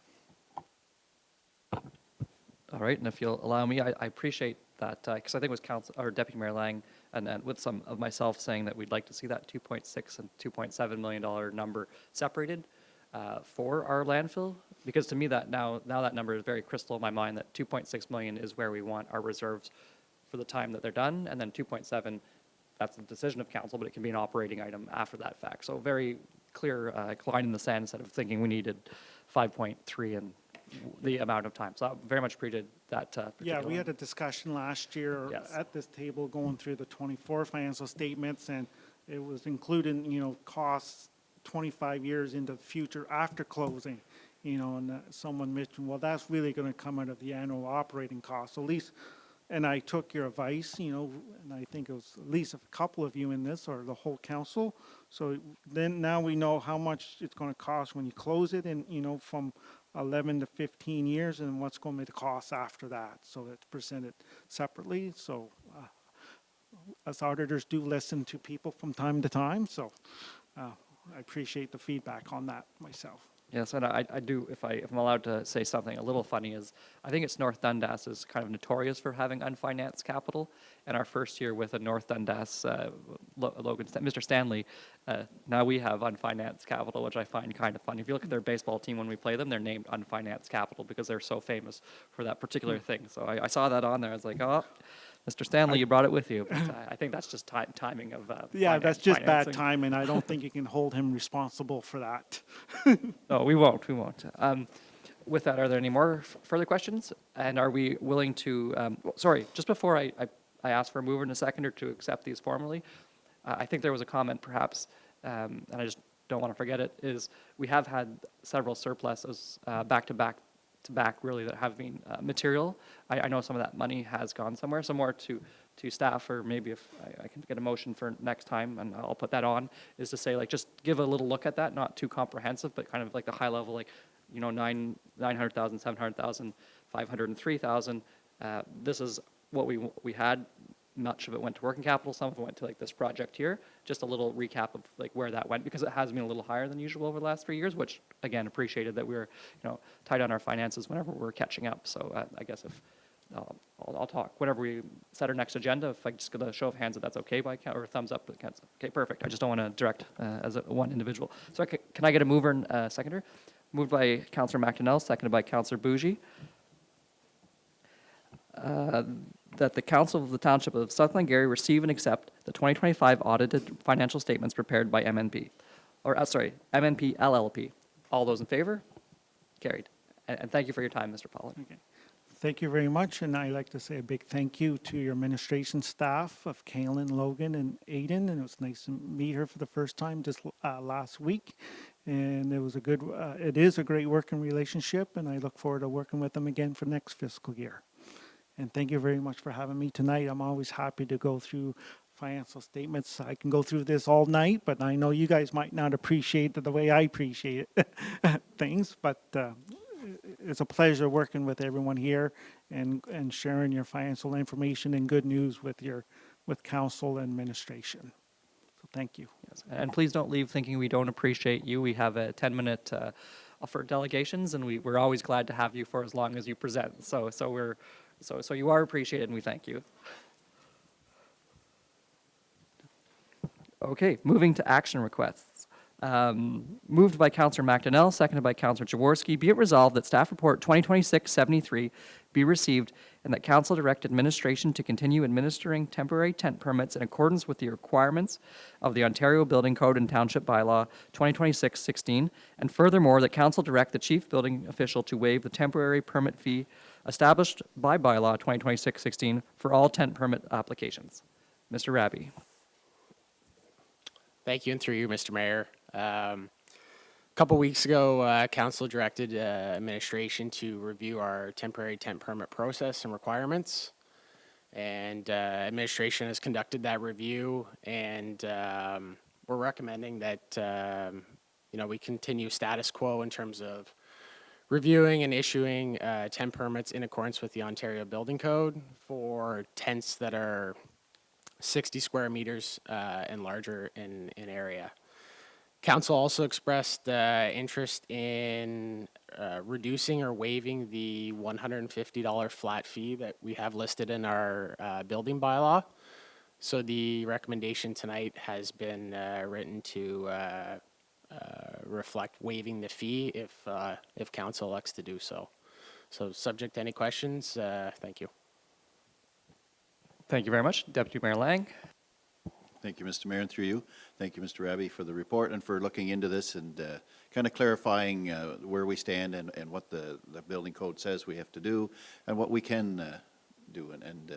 All right, and if you'll allow me, I appreciate that, because I think it was Deputy Mayor Lang and with some of myself saying that we'd like to see that $2.6 and $2.7 million number separated for our landfill, because to me that now that number is very crystal in my mind that 2.6 million is where we want our reserves for the time that they're done, and then 2.7, that's the decision of council, but it can be an operating item after that fact. So very clear line in the sand instead of thinking we needed 5.3 and the amount of time. So I very much appreciated that. Yeah, we had a discussion last year Yes. at this table going through the 24 financial statements, and it was including, you know, costs 25 years into the future after closing, you know, and someone mentioned, well, that's really going to come out of the annual operating costs. So at least, and I took your advice, you know, and I think it was at least a couple of you in this or the whole council. So then now we know how much it's going to cost when you close it, and, you know, from 11 to 15 years, and what's going to be the cost after that. So it's presented separately. So us auditors do listen to people from time to time. So I appreciate the feedback on that myself. Yes, and I do, if I'm allowed to say something a little funny, is I think it's North Dundas is kind of notorious for having unfinanced capital. And our first year with a North Dundas, Mr. Stanley, now we have unfinanced capital, which I find kind of funny. If you look at their baseball team when we play them, they're named unfinanced capital because they're so famous for that particular thing. So I saw that on there. I was like, oh, Mr. Stanley, you brought it with you. But I think that's just timing of Yeah, that's just bad financing. timing. I don't think you can hold him responsible for that. No, we won't. We won't. With that, are there any more further questions? And are we willing to? Sorry, just before I ask for a mover and a seconder to accept these formally, I think there was a comment, perhaps, and I just don't want to forget it. Is we have had several surpluses back to back, really, that have been material. I know some of that money has gone somewhere. So more to staff, or maybe if I can get a motion for next time, and I'll put that on, is to say, like, just give a little look at that, not too comprehensive, but kind of like the high level, like, you know, 900,000, 700,000, 503,000. This is what we had. Much of it went to working capital. Some of it went to like this project here. Just a little recap of like where that went, because it has been a little higher than usual over the last 3 years, which again appreciated that we were, you know, tight on our finances whenever we're catching up. So I guess if I'll talk whenever we set our next agenda. If I just get a show of hands, if that's okay by count, or a thumbs up. Okay, perfect. I just don't want to direct as one individual. So can I get a mover and seconder? Moved by Councillor McDonnell, seconded by Councillor Bougie. That the Council of the Township of South Glengarry receive and accept the 2025 audited financial statements prepared by MNP, MNP LLP. All those in favor? Carried. And thank you for your time, Mr. Pollack. Okay. Thank you very much, and I'd like to say a big thank you to your administration staff of Kaylin, Logan, and Aiden, and it was nice to meet her for the first time just last week, and it was it is a great working relationship, and I look forward to working with them again for next fiscal year. And thank you very much for having me tonight. I'm always happy to go through financial statements. I can go through this all night, but I know you guys might not appreciate it the way I appreciate it, things, but it's a pleasure working with everyone here and sharing your financial information and good news with council and administration. So thank you. Yes. And please don't leave thinking we don't appreciate you. We have a 10-minute for delegations, and we're always glad to have you for as long as you present. So you are appreciated, and we thank you. Okay, moving to action requests. Moved by Councillor McDonnell, seconded by Councillor Jaworski. Be it resolved that staff report 2026-73 be received and that council direct administration to continue administering temporary tent permits in accordance with the requirements of the Ontario Building Code and Township Bylaw 2026-16, and furthermore, that council direct the chief building official to waive the temporary permit fee established by bylaw 2026-16 for all tent permit applications. Mr. Raby. Thank you, and through you, Mr. Mayor. A couple weeks ago, council directed administration to review our temporary tent permit process and requirements. And administration has conducted that review, and we're recommending that we continue status quo in terms of reviewing and issuing tent permits in accordance with the Ontario Building Code for tents that are 60 square meters and larger in area. Council also expressed interest in reducing or waiving the $150 flat fee that we have listed in our building bylaw. So the recommendation tonight has been written to reflect waiving the fee if council elects to do so. So subject to any questions, thank you. Thank you very much. Deputy Mayor Lang. Thank you, Mr. Mayor, and through you. Thank you, Mr. Raby, for the report and for looking into this and kind of clarifying where we stand and what the building code says we have to do and what we can do. And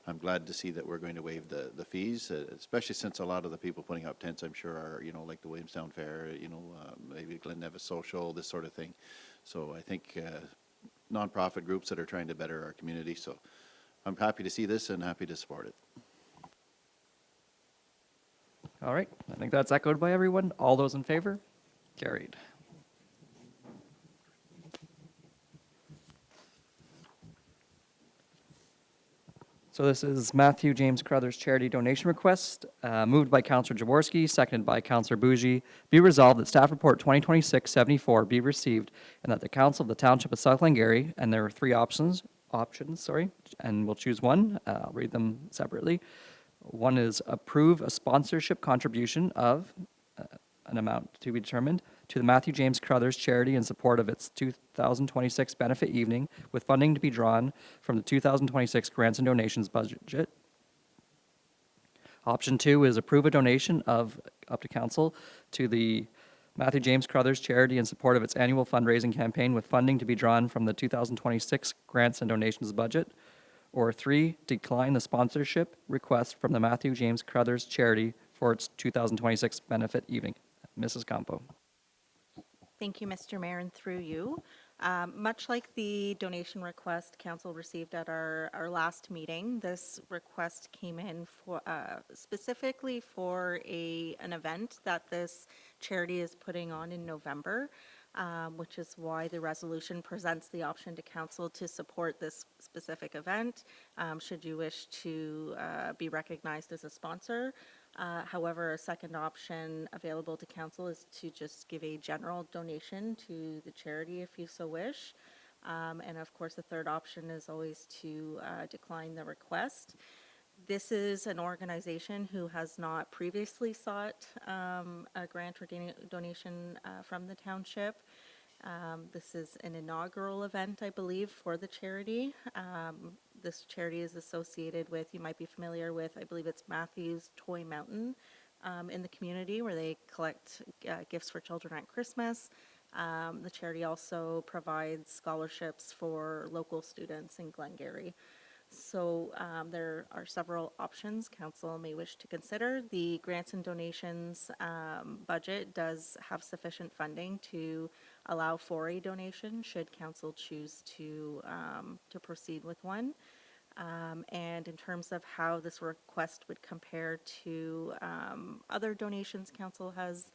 I'm glad to see that we're going to waive the fees, especially since a lot of the people putting up tents, I'm sure, are, like the Williamstown Fair, maybe Glen Nevis Social, this sort of thing. So I think nonprofit groups that are trying to better our community. So I'm happy to see this and happy to support it. All right, I think that's echoed by everyone. All those in favor? Carried. So this is Matthew James Crothers charity donation request, moved by Councillor Jaworski, seconded by Councillor Bougie. Be resolved that staff report 2026-74 be received and that the council of the Township of South Glengarry, and there are three options, and we'll choose one. I'll read them separately. One is approve a sponsorship contribution of an amount to be determined to the Matthew James Crothers charity in support of its 2026 benefit evening, with funding to be drawn from the 2026 grants and donations budget. Option two is approve a donation of up to council to the Matthew James Crothers charity in support of its annual fundraising campaign, with funding to be drawn from the 2026 grants and donations budget. Or three, decline the sponsorship request from the Matthew James Crothers charity for its 2026 benefit evening. Mrs. Campo. Thank you, Mr. Mayor, and through you. Much like the donation request council received at our last meeting, this request came in for specifically for an event that this charity is putting on in November. Which is why the resolution presents the option to council to support this specific event, should you wish to be recognized as a sponsor. However, a second option available to council is to just give a general donation to the charity if you so wish. And of course, the third option is always to decline the request. This is an organization who has not previously sought a grant or donation from the township. This is an inaugural event, I believe, for the charity. This charity is associated with, you might be familiar with, I believe it's Matthew's Toy Mountain in the community, where they collect gifts for children at Christmas. The charity also provides scholarships for local students in Glengarry. So there are several options council may wish to consider. The grants and donations budget does have sufficient funding to allow for a donation should council choose to proceed with one. And in terms of how this request would compare to other donations council has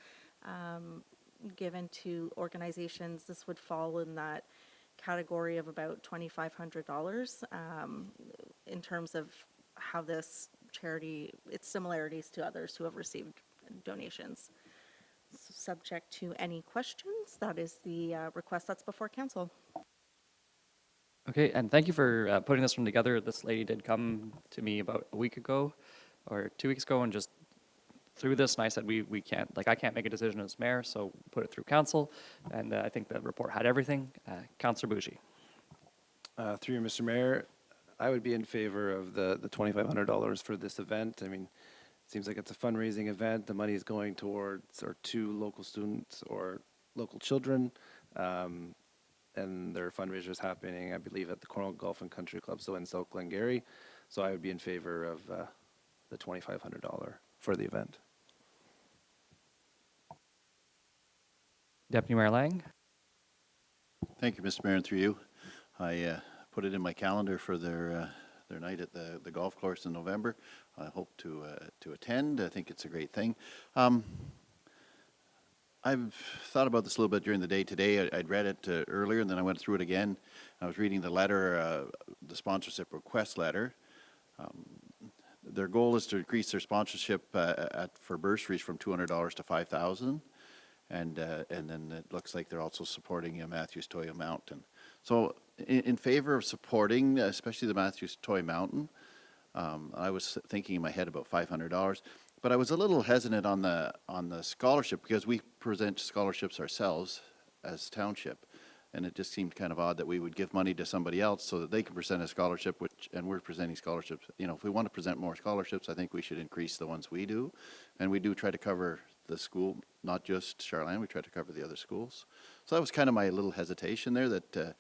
given to organizations, this would fall in that category of about $2,500 in terms of how this charity, its similarities to others who have received donations. So subject to any questions, that is the request that's before council. Okay, and thank you for putting this one together. This lady did come to me about a week ago or 2 weeks ago and just through this, and I said, we can't, like, I can't make a decision as mayor, so put it through council, and I think the report had everything. Councillor Bougie. Through you, Mr. Mayor, I would be in favor of the $2,500 for this event. I mean, it seems like it's a fundraising event. The money is going towards or to local students or local children, and there are fundraisers happening, I believe, at the Cornwall Golf and Country Club, so in South Glengarry. So I would be in favor of the $2,500 for the event. Deputy Mayor Lang. Thank you, Mr. Mayor, and through you. I put it in my calendar for their night at the golf course in November. I hope to attend. I think it's a great thing. I've thought about this a little bit during the day today. I'd read it earlier, and then I went through it again. I was reading the letter, the sponsorship request letter. Their goal is to increase their sponsorship for bursaries from $200 to $5,000, and then it looks like they're also supporting Matthews Toy Mountain. So, in favor of supporting, especially the Matthews Toy Mountain, I was thinking in my head about $500. But I was a little hesitant on the scholarship because we present scholarships ourselves as township, and it just seemed kind of odd that we would give money to somebody else so that they could present a scholarship, and we're presenting scholarships. You know, if we want to present more scholarships, I think we should increase the ones we do, and we do try to cover the school, not just Charlotte. We try to cover the other schools. So that was kind of my little hesitation there, that to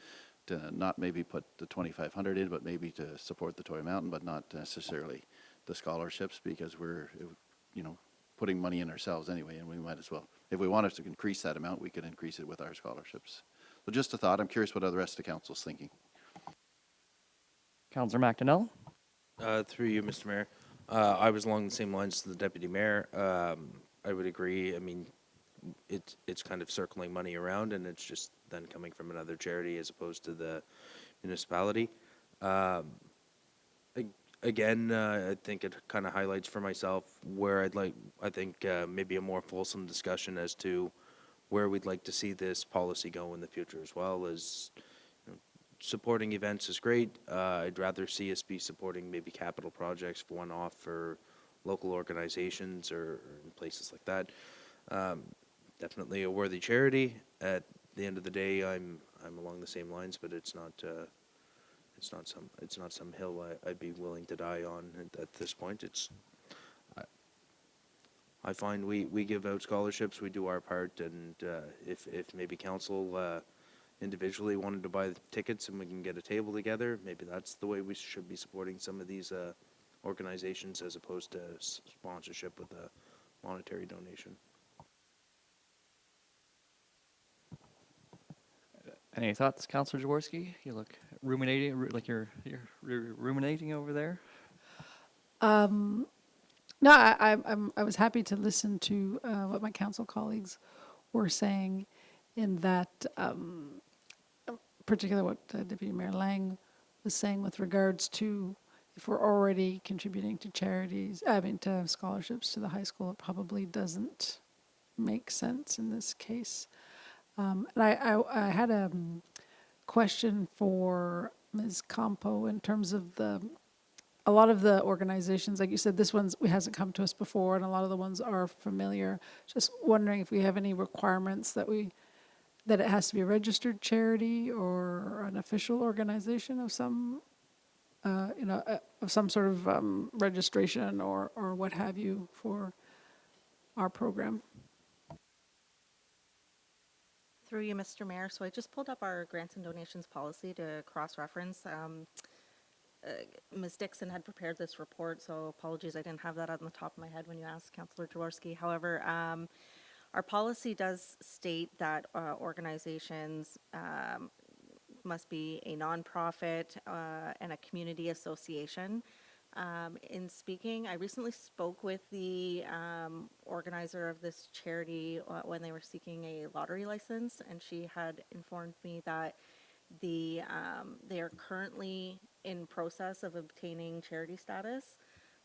not maybe put the 2,500 in, but maybe to support the Toy Mountain, but not necessarily the scholarships, because we're, you know, putting money in ourselves anyway, and we might as well. If we wanted to increase that amount, we could increase it with our scholarships. So just a thought. I'm curious what the rest of the council's thinking. Councillor McDonnell. Through you, Mr. Mayor. I was along the same lines as the deputy mayor. I would agree. I mean, it's kind of circling money around, and it's just then coming from another charity as opposed to the municipality. Again, I think it kind of highlights for myself where I think maybe a more fulsome discussion as to where we'd like to see this policy go in the future, as well as, you know, supporting events is great. I'd rather see us be supporting maybe capital projects for one-off for local organizations or in places like that. Definitely a worthy charity. At the end of the day, I'm along the same lines, but it's not some hill I'd be willing to die on at this point. I find we give out scholarships, we do our part, and if maybe council individually wanted to buy the tickets and we can get a table together, maybe that's the way we should be supporting some of these organizations, as opposed to sponsorship with a monetary donation. Any thoughts, Councillor Jaworski? You look ruminating, like you're ruminating over there. No, I was happy to listen to what my council colleagues were saying, in that, particularly what Deputy Mayor Lang was saying with regards to, if we're already contributing to charities, to scholarships to the high school, it probably doesn't make sense in this case. And I had a question for Ms. Campo in terms of a lot of the organizations, like you said, this one hasn't come to us before, and a lot of the ones are familiar. Just wondering if we have any requirements that it has to be a registered charity or an official organization of some, of some sort of registration or what have you for our program. Through you, Mr. Mayor. So I just pulled up our grants and donations policy to cross-reference. Ms. Dixon had prepared this report, so apologies, I didn't have that on the top of my head when you asked Councillor Jaworski. However, our policy does state that organizations must be a nonprofit and a community association. In speaking, I recently spoke with the organizer of this charity when they were seeking a lottery license, and she had informed me that they are currently in process of obtaining charity status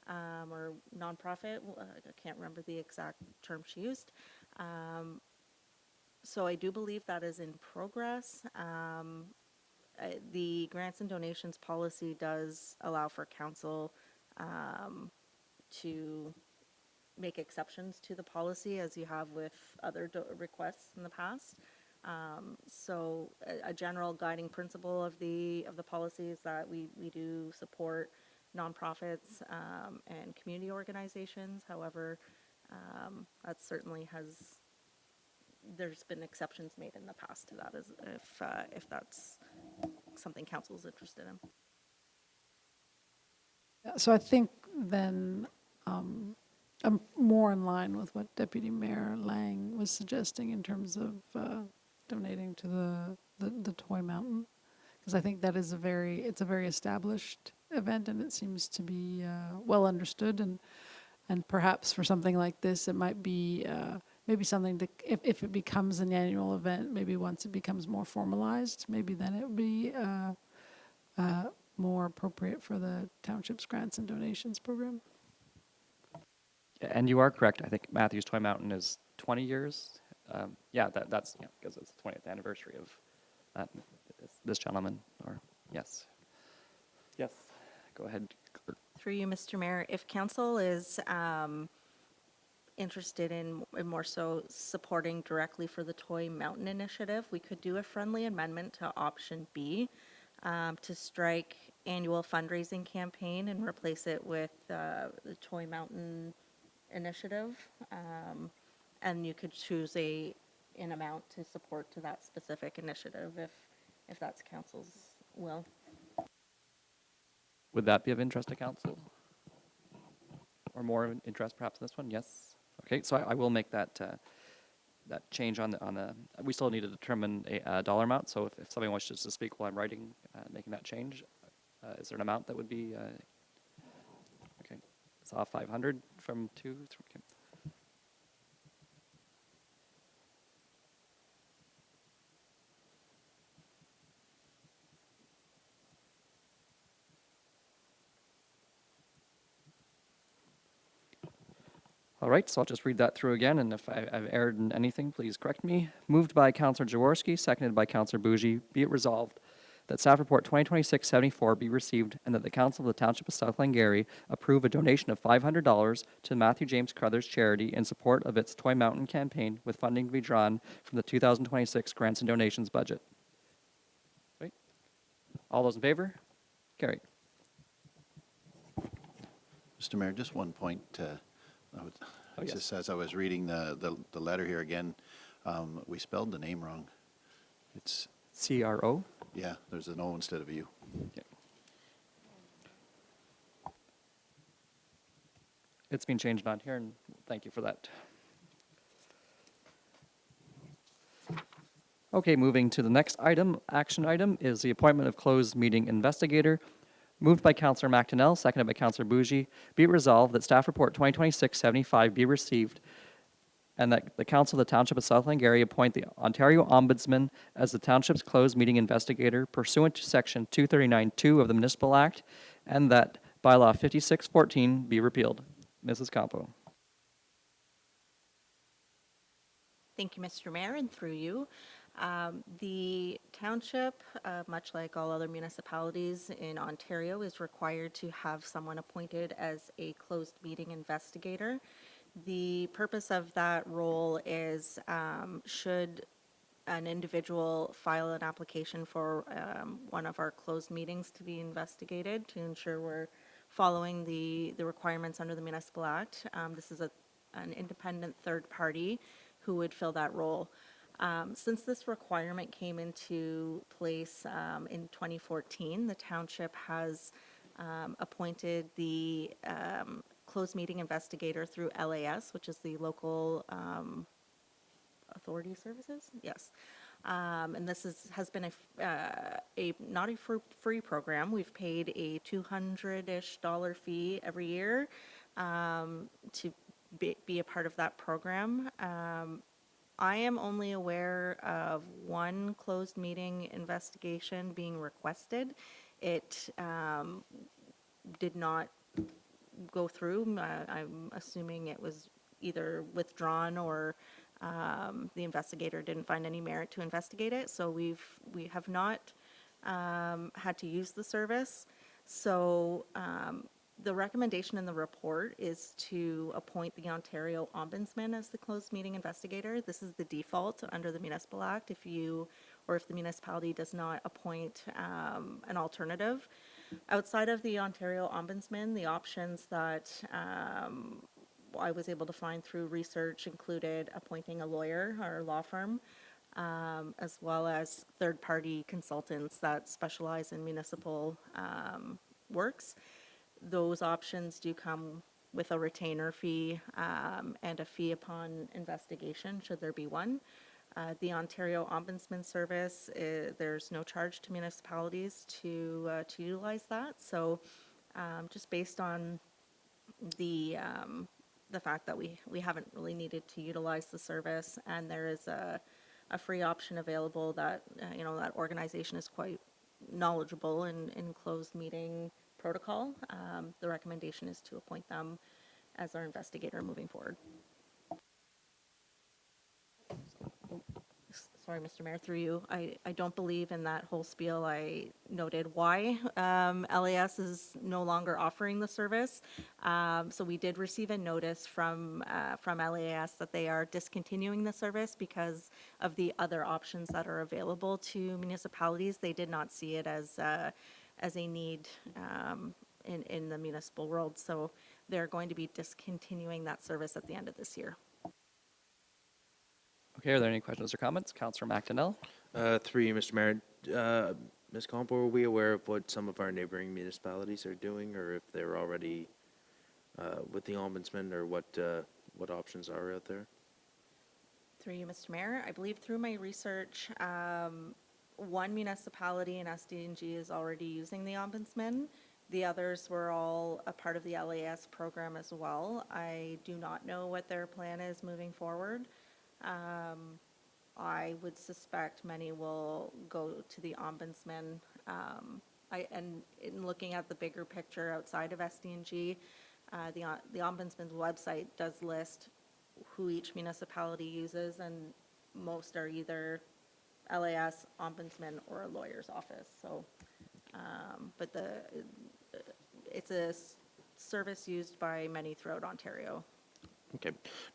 or nonprofit. I can't remember the exact term she used. So I do believe that is in progress. The grants and donations policy does allow for council to make exceptions to the policy as you have with other requests in the past. So a general guiding principle of the policy is that we do support nonprofits and community organizations. However, that certainly there's been exceptions made in the past to that, as if that's something council is interested in. So I think then I'm more in line with what Deputy Mayor Lang was suggesting in terms of donating to the Toy Mountain, because I think that is it's a very established event, and it seems to be well understood, and perhaps for something like this, it might be maybe something to, if it becomes an annual event, maybe once it becomes more formalized, maybe then it would be more appropriate for the township's grants and donations program. And you are correct. I think Matthew's Toy Mountain is 20 years. Yeah, that's because it's the 20th anniversary of this gentleman. Or yes, yes. Go ahead. Clerk. Through you, Mr. Mayor, if council is interested in more so supporting directly for the Toy Mountain initiative, we could do a friendly amendment to option B to strike annual fundraising campaign and replace it with the Toy Mountain initiative. And you could choose an amount to support to that specific initiative if that's council's will. Would that be of interest to council? Or more of interest perhaps in this one? Yes? Okay, so I will make that that change on the, we still need to determine a dollar amount, so if somebody wants to speak while I'm writing, making that change, is there an amount that would be, okay, it's off 500 from 2, okay. All right, so I'll just read that through again, and if I've erred in anything, please correct me. Moved by Councillor Jaworski, seconded by Councillor Bougie, be it resolved that Staff Report 2026-74 be received and that the Council of the Township of South Glengarry approve a donation of $500 to Matthew James Crothers Charity in support of its Toy Mountain campaign, with funding to be drawn from the 2026 grants and donations budget. Right? All those in favor? Carried. Mr. Mayor, just one point. yes. Just as I was reading the letter here again, we spelled the name wrong. It's, CRO? yeah, there's an O instead of a U. Okay. It's been changed on here, and thank you for that. Okay, moving to the next item, action item, is the appointment of closed meeting investigator. Moved by Councillor McDonnell, seconded by Councillor Bougie. Be it resolved that Staff Report 2026-75 be received and that the Council of the Township of South Glengarry appoint the Ontario Ombudsman as the Township's closed meeting investigator pursuant to Section 239(2) of the Municipal Act, and that Bylaw 5614 be repealed. Mrs. Campo. Thank you, Mr. Mayor, and through you. The township, much like all other municipalities in Ontario, is required to have someone appointed as a closed meeting investigator. The purpose of that role is should an individual file an application for one of our closed meetings to be investigated to ensure we're following the requirements under the Municipal Act. This is an independent third party who would fill that role. Since this requirement came into place in 2014, the township has appointed the closed meeting investigator through LAS, which is the local authority services. Yes. And this has been not a free program. We've paid a $200-ish fee every year to be a part of that program. I am only aware of one closed meeting investigation being requested. It did not go through. I'm assuming it was either withdrawn or the investigator didn't find any merit to investigate it. So we have not had to use the service. So The recommendation in the report is to appoint the Ontario Ombudsman as the closed meeting investigator. This is the default under the Municipal Act if the municipality does not appoint an alternative. Outside of the Ontario Ombudsman, the options that I was able to find through research included appointing a lawyer or law firm, as well as third-party consultants that specialize in municipal works. Those options do come with a retainer fee and a fee upon investigation, should there be one. The Ontario Ombudsman Service, there's no charge to municipalities to utilize that. So just based on the fact that we haven't really needed to utilize the service, and there is a free option available that, that organization is quite knowledgeable in closed meeting protocol. The recommendation is to appoint them as our investigator moving forward. Sorry, Mr. Mayor, through you. I don't believe in that whole spiel I noted why LAS is no longer offering the service. So we did receive a notice from LAS that they are discontinuing the service because of the other options that are available to municipalities. They did not see it as a need in the municipal world. So they're going to be discontinuing that service at the end of this year. Okay, are there any questions or comments? Councillor McDonnell? Through you, Mr. Mayor. Ms. Compo, are we aware of what some of our neighboring municipalities are doing, or if they're already with the ombudsman, or what options are out there? Through you, Mr. Mayor, I believe through my research, one municipality in SDNG is already using the ombudsman. The others were all a part of the LAS program as well. I do not know what their plan is moving forward. I would suspect many will go to the ombudsman. And in looking at the bigger picture outside of SDNG, the ombudsman's website does list who each municipality uses, and most are either LAS, ombudsman, or a lawyer's office. So, but it's a service used by many throughout Ontario. Okay.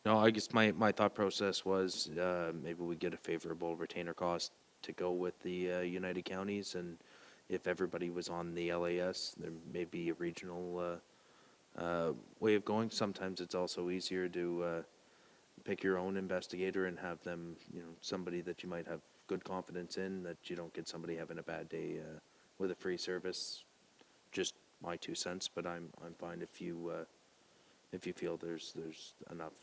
No, I guess my thought process was maybe we get a favorable retainer cost to go with the United Counties, and if everybody was on the LAS, there may be a regional way of going. Sometimes it's also easier to pick your own investigator and have them, somebody that you might have good confidence in, that you don't get somebody having a bad day with a free service. Just my 2 cents, but I'm fine if you feel there's enough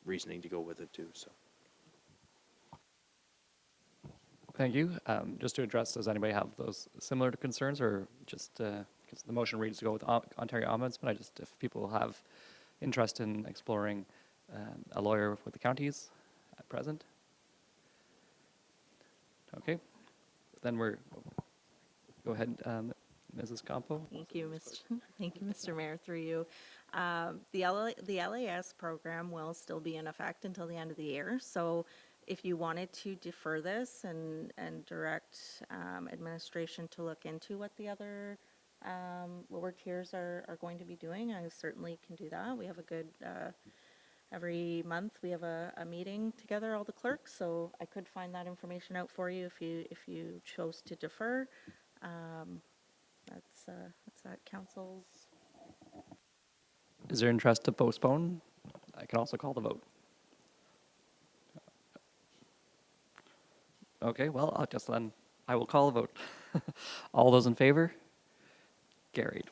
reasoning to go with it too. So. Thank you. Just to address, does anybody have those similar concerns, or just because the motion reads to go with Ontario Ombudsman? If people have interest in exploring a lawyer with the counties at present. Okay, then go ahead, Mrs. Campo. Thank you, Mr. Mayor, through you. The LAS program will still be in effect until the end of the year. So if you wanted to defer this and direct administration to look into what the other lower tiers are going to be doing, I certainly can do that. We have a good, every month we have a meeting together, all the clerks, so I could find that information out for you if you chose to defer. That's at council's. Is there interest to postpone? I can also call the vote. Okay, well, I will call the vote. All those in favor? Carried.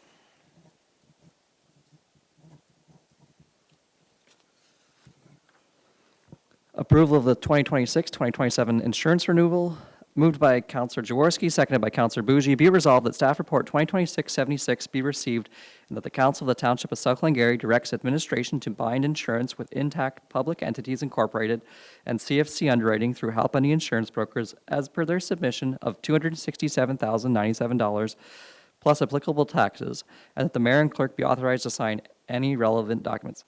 Approval of the 2026-2027 insurance renewal, moved by Councillor Jaworski, seconded by Councillor Bougie. Be resolved that staff report 2026-76 be received, and that the Council of the Township of South Glengarry directs administration to bind insurance with Intact Public Entities Incorporated and CFC Underwriting through Halpenny Insurance Brokers as per their submission of $267,097 plus applicable taxes, and that the mayor and clerk be authorized to sign any relevant documents.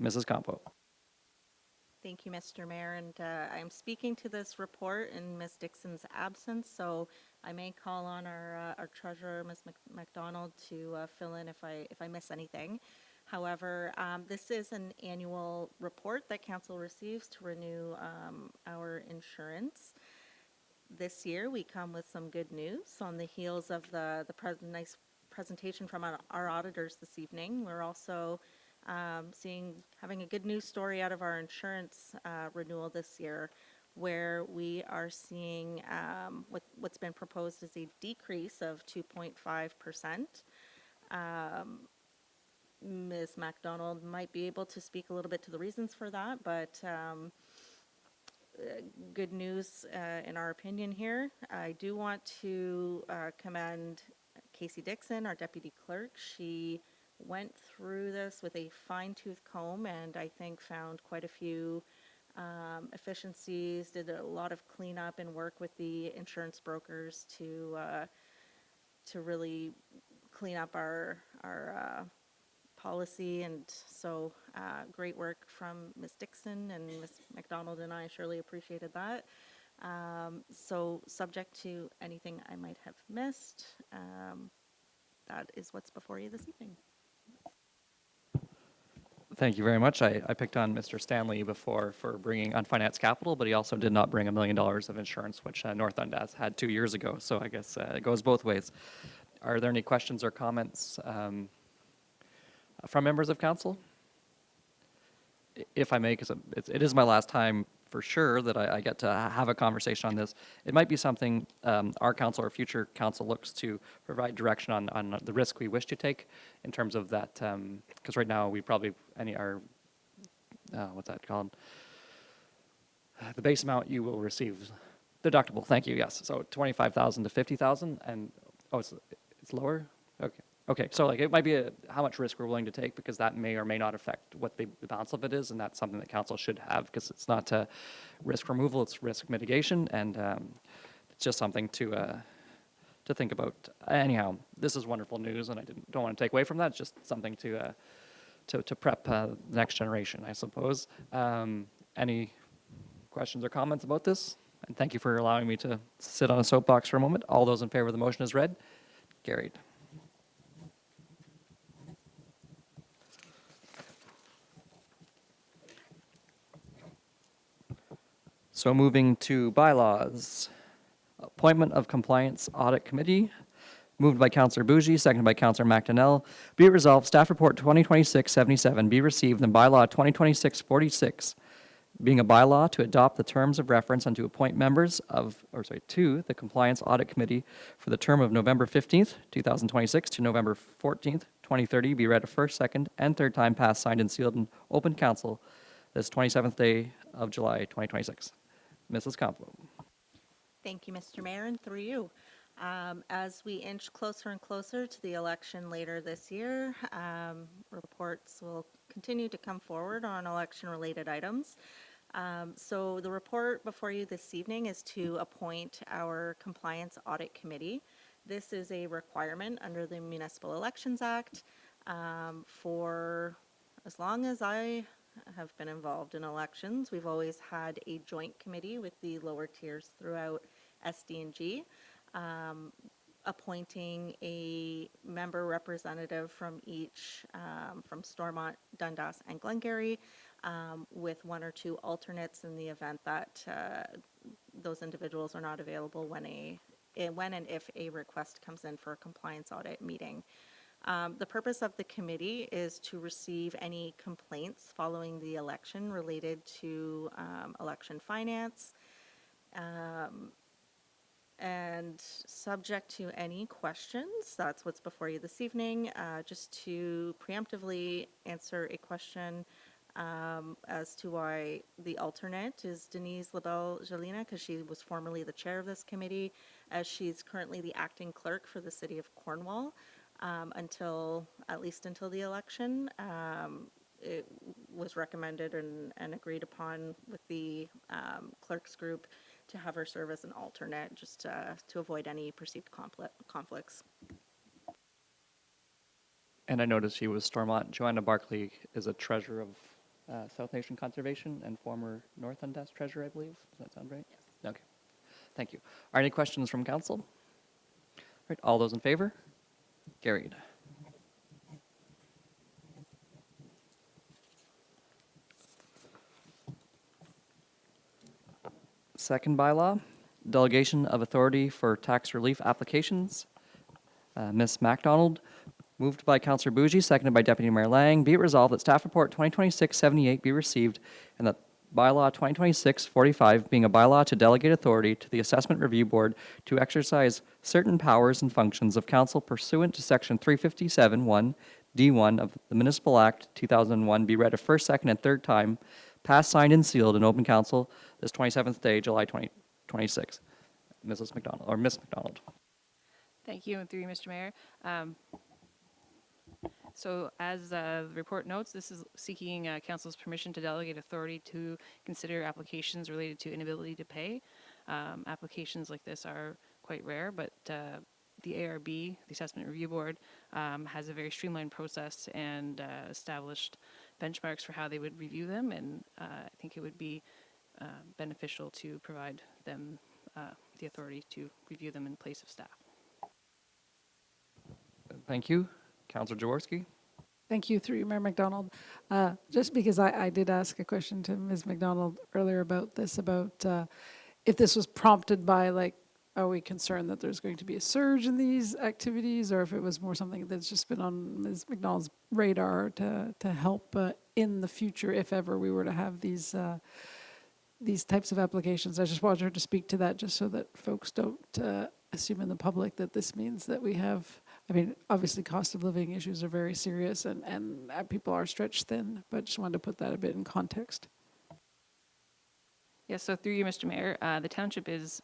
Mrs. Campo. Thank you, Mr. Mayor, and I'm speaking to this report in Ms. Dixon's absence, so I may call on our treasurer, Ms. McDonald, to fill in if I miss anything. However, this is an annual report that council receives to renew our insurance. This year, we come with some good news on the heels of the nice presentation from our auditors this evening. We're also having a good news story out of our insurance renewal this year, where we are seeing what's been proposed is a decrease of 2.5%. Ms. MacDonald might be able to speak a little bit to the reasons for that, but good news in our opinion here. I do want to commend Casey Dixon, our deputy clerk. She went through this with a fine-tooth comb and I think found quite a few efficiencies, did a lot of cleanup and work with the insurance brokers to really clean up our policy. And so great work from Ms. Dixon, and Ms. McDonald and I surely appreciated that. So subject to anything I might have missed, that is what's before you this evening. Thank you very much. I picked on Mr. Stanley before for bringing unfinanced capital, but he also did not bring $1 million of insurance, which North Dundas had 2 years ago. So I guess it goes both ways. Are there any questions or comments from members of council? If I may, because it is my last time for sure that I get to have a conversation on this. It might be something our council or future council looks to provide direction on the risk we wish to take in terms of that, because right now we probably, what's that called? The base amount you will receive, deductible, thank you, yes. So 25,000 to 50,000, and, oh, it's lower? Okay. Okay, so like it might be how much risk we're willing to take, because that may or may not affect what the balance of it is, and that's something that council should have, because it's not risk removal, it's risk mitigation, and it's just something to think about. Anyhow, this is wonderful news, and I don't want to take away from that. It's just something to prep the next generation, I suppose. Any questions or comments about this? And thank you for allowing me to sit on a soapbox for a moment. All those in favor of the motion as read? Carried. So moving to bylaws. Appointment of Compliance Audit Committee, moved by Councillor Bougie, seconded by Councillor McDonnell. Be it resolved, Staff Report 2026-77 be received, and Bylaw 2026-46 being a bylaw to adopt the terms of reference and to appoint members to the Compliance Audit Committee for the term of November 15th, 2026 to November 14th, 2030 be read a first, second, and third time passed, signed, and sealed in open council this 27th day of July 2026. Mrs. Complo. Thank you, Mr. Mayor, and through you. As we inch closer and closer to the election later this year, reports will continue to come forward on election-related items. So the report before you this evening is to appoint our Compliance Audit Committee. This is a requirement under the Municipal Elections Act for as long as I have been involved in elections. We've always had a joint committee with the lower tiers throughout SD&G, appointing a member representative from each, from Stormont, Dundas, and Glengarry, with 1 or 2 alternates in the event that those individuals are not available when and if a request comes in for a compliance audit meeting. The purpose of the committee is to receive any complaints following the election related to election finance, and subject to any questions. That's what's before you this evening. Just to preemptively answer a question as to why the alternate is Denise LaBelle-Jalina, because she was formerly the chair of this committee, as she's currently the acting clerk for the city of Cornwall. At least until the election. It was recommended and agreed upon with the clerks group to have her serve as an alternate, just to avoid any perceived conflicts. And I noticed she was Stormont. Joanna Barkley is a treasurer of South Nation Conservation and former North Dundas treasurer, I believe. Does that sound right? Yes. Okay. Thank you. Are any questions from council? Right, all those in favor? Carried. Second bylaw, delegation of authority for tax relief applications. Ms. MacDonald, moved by Councillor Bougie, seconded by Deputy Mayor Lang. Be it resolved that staff report 2026-78 be received and that bylaw 2026-45 being a bylaw to delegate authority to the Assessment Review Board to exercise certain powers and functions of council pursuant to section 357(1) D1 of the Municipal Act 2001 be read a first, second, and third time, passed, signed, and sealed in open council this 27th day, July 2026. Mrs. McDonald, or Miss McDonald. Thank you, and through you, Mr. Mayor. So as the report notes, this is seeking council's permission to delegate authority to consider applications related to inability to pay. Applications like this are quite rare, but the ARB, the Assessment Review Board, has a very streamlined process and established benchmarks for how they would review them, and I think it would be beneficial to provide them the authority to review them in place of staff. Thank you. Councillor Jaworski. Thank you, through you, Mayor McDonald. Just because I did ask a question to Ms. McDonald earlier about this, about if this was prompted by, like, are we concerned that there's going to be a surge in these activities, or if it was more something that's just been on Ms. McDonald's radar to help in the future if ever we were to have these types of applications. I just wanted her to speak to that just so that folks don't assume in the public that this means that we have, I mean, obviously cost of living issues are very serious and people are stretched thin, but just wanted to put that a bit in context. Yes, so through you, Mr. Mayor, the township has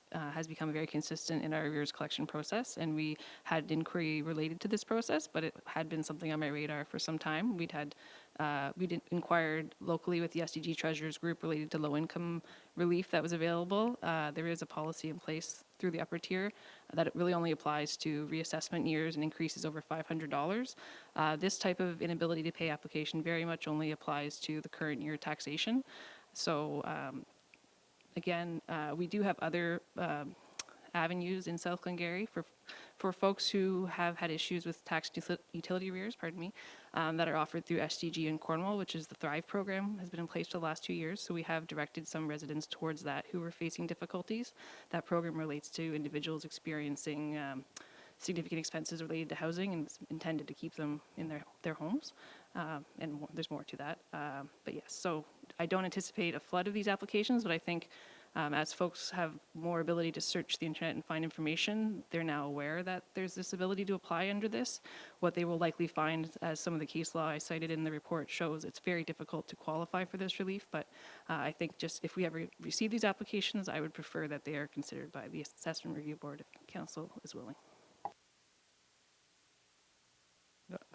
become very consistent in our arrears collection process, and we had an inquiry related to this process, but it had been something on my radar for some time. We'd inquired locally with the SDG Treasurers Group related to low-income relief that was available. There is a policy in place through the upper tier that it really only applies to reassessment years and increases over $500. This type of inability to pay application very much only applies to the current year taxation. So again, we do have other avenues in South Glengarry for folks who have had issues with tax utility arrears, that are offered through SDG in Cornwall, which is the Thrive program, has been in place for the last 2 years. So we have directed some residents towards that who are facing difficulties. That program relates to individuals experiencing significant expenses related to housing, and it's intended to keep them in their homes. And there's more to that. But yes, so I don't anticipate a flood of these applications, but I think as folks have more ability to search the internet and find information, they're now aware that there's this ability to apply under this. What they will likely find, as some of the case law I cited in the report shows, it's very difficult to qualify for this relief, but I think just if we ever receive these applications, I would prefer that they are considered by the Assessment Review Board if council is willing.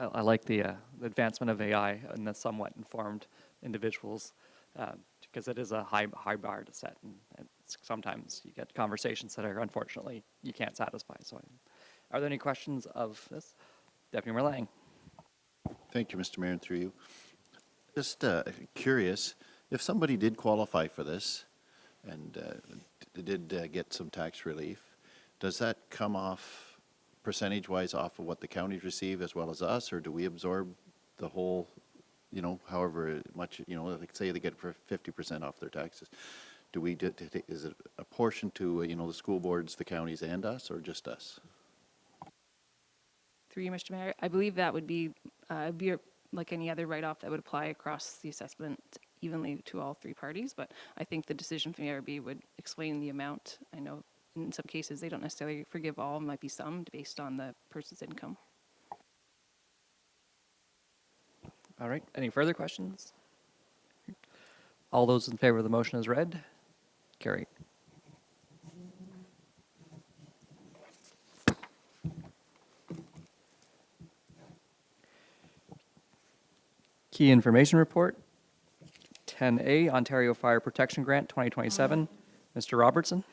I like the advancement of AI and the somewhat informed individuals, because it is a high bar to set, and sometimes you get conversations that are unfortunately you can't satisfy. So, are there any questions of this? Deputy Mayor Lang. Thank you, Mr. Mayor, and through you. Just curious, if somebody did qualify for this and did get some tax relief, does that come off percentage-wise off of what the counties receive as well as us, or do we absorb the whole, you know, however much, you know, like say they get for 50% off their taxes? Do we, is it a portion to, you know, the school boards, the counties, and us, or just us? Through you, Mr. Mayor, I believe that would be like any other write-off that would apply across the assessment evenly to all three parties, but I think the decision from the ARB would explain the amount. I know in some cases they don't necessarily forgive all, might be some based on the person's income. All right. Any further questions? All those in favor of the motion as read? Carried. Key information report. 10A, Ontario Fire Protection Grant 2027. Mr. Robertson.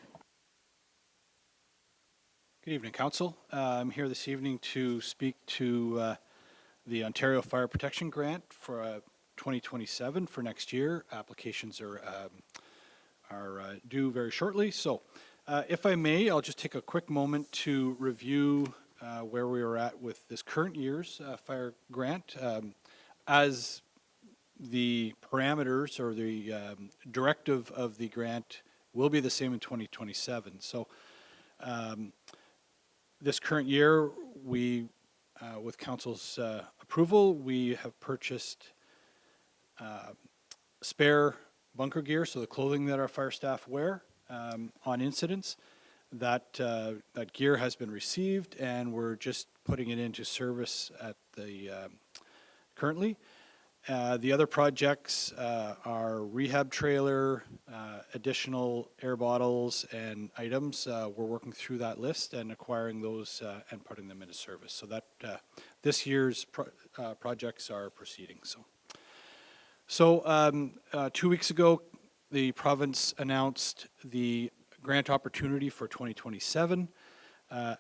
Good evening, Council. I'm here this evening to speak to the Ontario Fire Protection Grant for 2027 for next year. Applications are due very shortly. So if I may, I'll just take a quick moment to review where we are at with this current year's fire grant. As the parameters or the directive of the grant will be the same in 2027. So this current year, we, with council's approval, we have purchased spare bunker gear, so the clothing that our fire staff wear on incidents. That gear has been received, and we're just putting it into service at the currently. The other projects are rehab trailer, additional air bottles and items. We're working through that list and acquiring those and putting them into service. So that this year's projects are proceeding. So 2 weeks ago, the province announced the grant opportunity for 2027.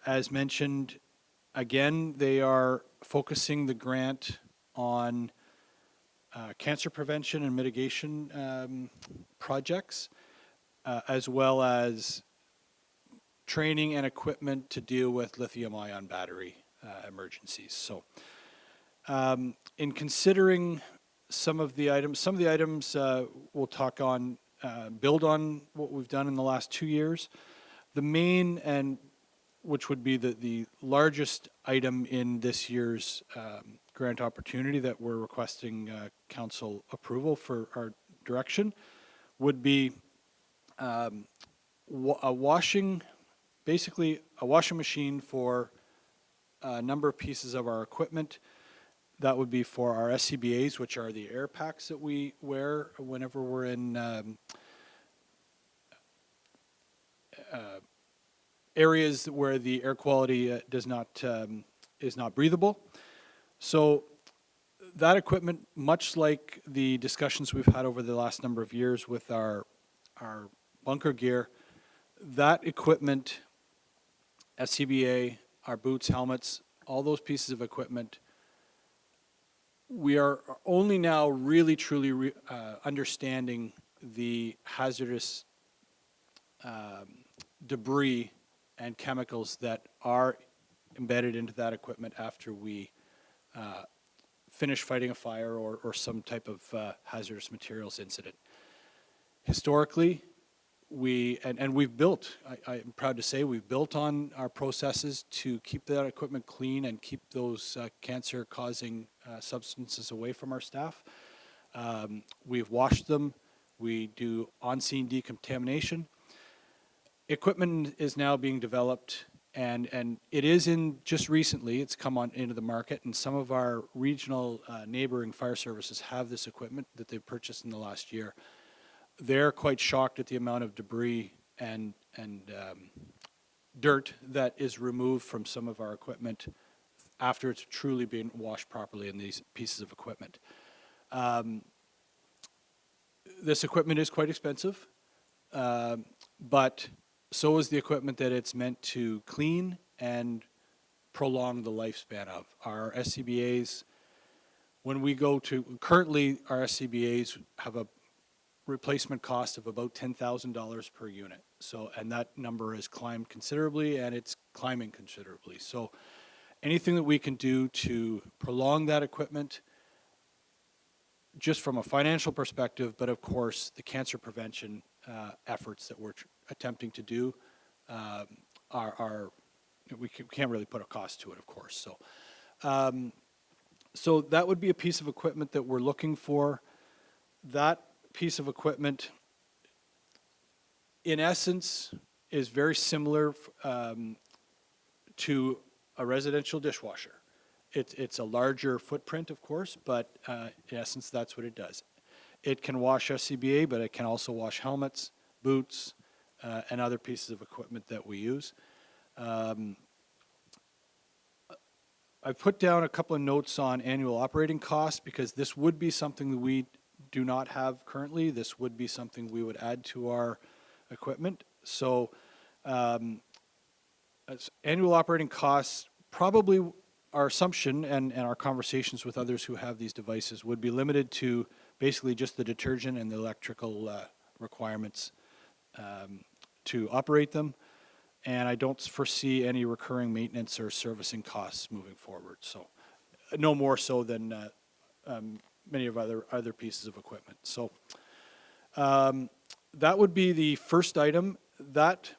As mentioned, again, they are focusing the grant on cancer prevention and mitigation projects, as well as training and equipment to deal with lithium-ion battery emergencies. So in considering some of the items we'll talk on, build on what we've done in the last 2 years. The main, and which would be the largest item in this year's grant opportunity that we're requesting council approval for our direction, would be basically a washing machine for a number of pieces of our equipment. That would be for our SCBAs, which are the air packs that we wear whenever we're in areas where the air quality is not breathable. So that equipment, much like the discussions we've had over the last number of years with our bunker gear, that equipment, SCBA, our boots, helmets, all those pieces of equipment, we are only now really truly understanding the hazardous debris and chemicals that are embedded into that equipment after we finish fighting a fire or some type of hazardous materials incident. Historically, we've built, I'm proud to say, we've built on our processes to keep that equipment clean and keep those cancer-causing substances away from our staff. We've washed them. We do on-scene decontamination. Equipment is now being developed, and it is just recently, it's come on into the market, and some of our regional neighboring fire services have this equipment that they've purchased in the last year. They're quite shocked at the amount of debris and dirt that is removed from some of our equipment after it's truly been washed properly in these pieces of equipment. This equipment is quite expensive, but so is the equipment that it's meant to clean and prolong the lifespan of. Our SCBAs, when we go to, currently our SCBAs have a replacement cost of about $10,000 per unit. So, and that number has climbed considerably, and it's climbing considerably. So anything that we can do to prolong that equipment, just from a financial perspective, but of course the cancer prevention efforts that we're attempting to do we can't really put a cost to it, of course. So, so that would be a piece of equipment that we're looking for. That piece of equipment, in essence, is very similar to a residential dishwasher. It's a larger footprint, of course, but in essence, that's what it does. It can wash SCBA, but it can also wash helmets, boots, and other pieces of equipment that we use. I've put down a couple of notes on annual operating costs because this would be something that we do not have currently. This would be something we would add to our equipment. So as annual operating costs, probably our assumption and our conversations with others who have these devices would be limited to basically just the detergent and the electrical requirements to operate them. and I don't foresee any recurring maintenance or servicing costs moving forward. So, no more so than many of other pieces of equipment. So, that would be the first item. That,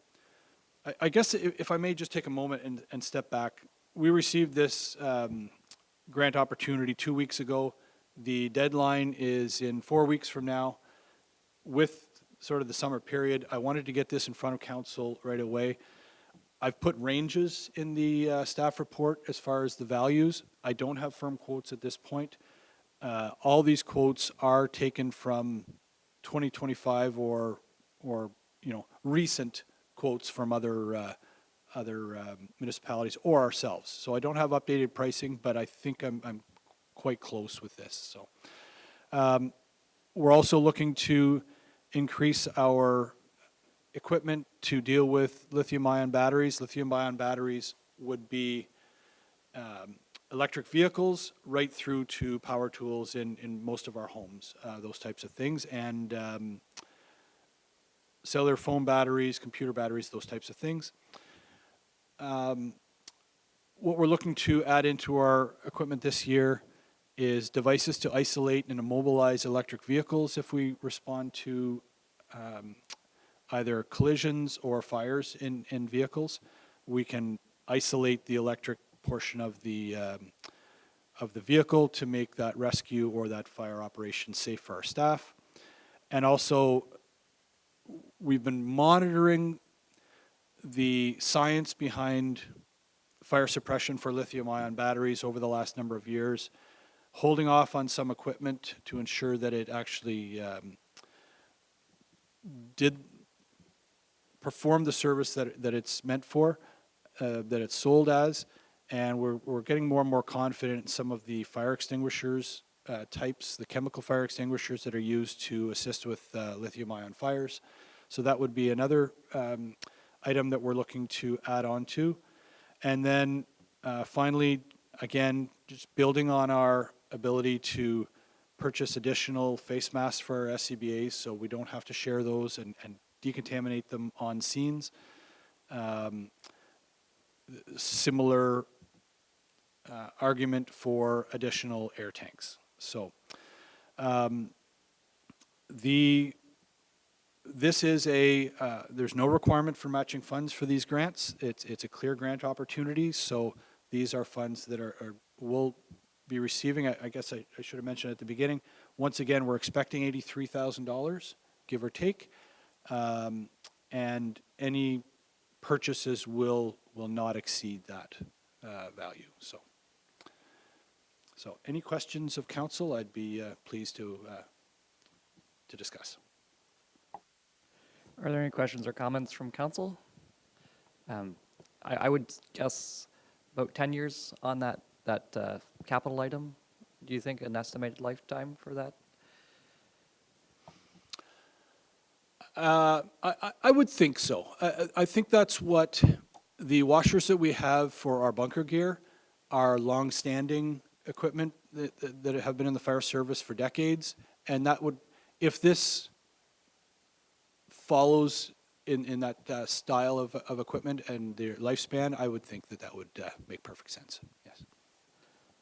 I guess, if I may just take a moment and step back, we received this grant opportunity 2 weeks ago. The deadline is in 4 weeks from now. With sort of the summer period, I wanted to get this in front of council right away. I've put ranges in the staff report as far as the values. I don't have firm quotes at this point. All these quotes are taken from 2025 or recent quotes from other municipalities or ourselves. So I don't have updated pricing, but I think I'm quite close with this. So we're also looking to increase our equipment to deal with lithium-ion batteries. Lithium-ion batteries would be electric vehicles right through to power tools in most of our homes, those types of things, and cellular phone batteries, computer batteries, those types of things. What we're looking to add into our equipment this year is devices to isolate and immobilize electric vehicles if we respond to either collisions or fires in vehicles. We can isolate the electric portion of the vehicle to make that rescue or that fire operation safe for our staff. And also, we've been monitoring the science behind fire suppression for lithium-ion batteries over the last number of years, holding off on some equipment to ensure that it actually did perform the service that it's meant for, that it's sold as, and we're getting more and more confident in some of the fire extinguishers types, the chemical fire extinguishers that are used to assist with lithium-ion fires. So that would be another item that we're looking to add on to. And then finally, again, just building on our ability to purchase additional face masks for our SCBAs so we don't have to share those and decontaminate them on scenes. Similar argument for additional air tanks. So this is there's no requirement for matching funds for these grants. It's a clear grant opportunity. So these are funds that we'll be receiving. I guess I should have mentioned at the beginning. Once again, we're expecting $83,000, give or take, and any purchases will not exceed that value. So any questions of council, I'd be pleased to discuss. Are there any questions or comments from council? I would guess about 10 years on that capital item. Do you think an estimated lifetime for that? I would think so. I think that's what the washers that we have for our bunker gear are long-standing equipment that have been in the fire service for decades, and that would, if this follows in that style of equipment and their lifespan, I would think that would make perfect sense. Yes.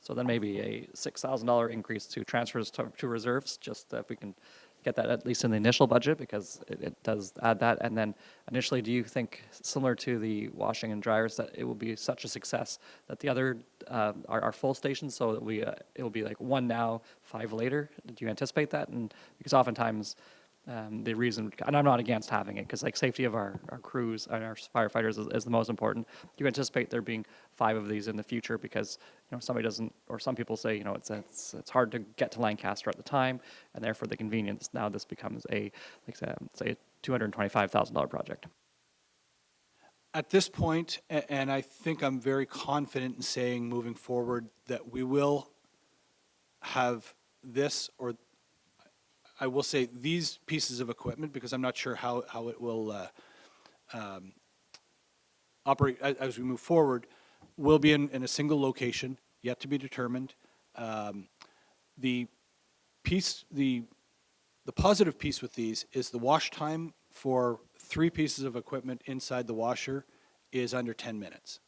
So then maybe a $6,000 increase to transfers to reserves, just if we can get that at least in the initial budget, because it does add that. And then initially, do you think, similar to the washing and dryers, that it will be such a success that the other are full stations, so that it will be like 1 now, 5 later? Do you anticipate that? And because oftentimes the reason, and I'm not against having it, because like safety of our crews and our firefighters is the most important. Do you anticipate there being 5 of these in the future? Because somebody doesn't, or some people say it's hard to get to Lancaster at the time, and therefore the convenience. Now this becomes a say a $225,000 project. At this point, and I think I'm very confident in saying moving forward that we will have this, or I will say these pieces of equipment, because I'm not sure how it will operate as we move forward, will be in a single location, yet to be determined. The positive piece with these is the wash time for 3 pieces of equipment inside the washer is under 10 minutes.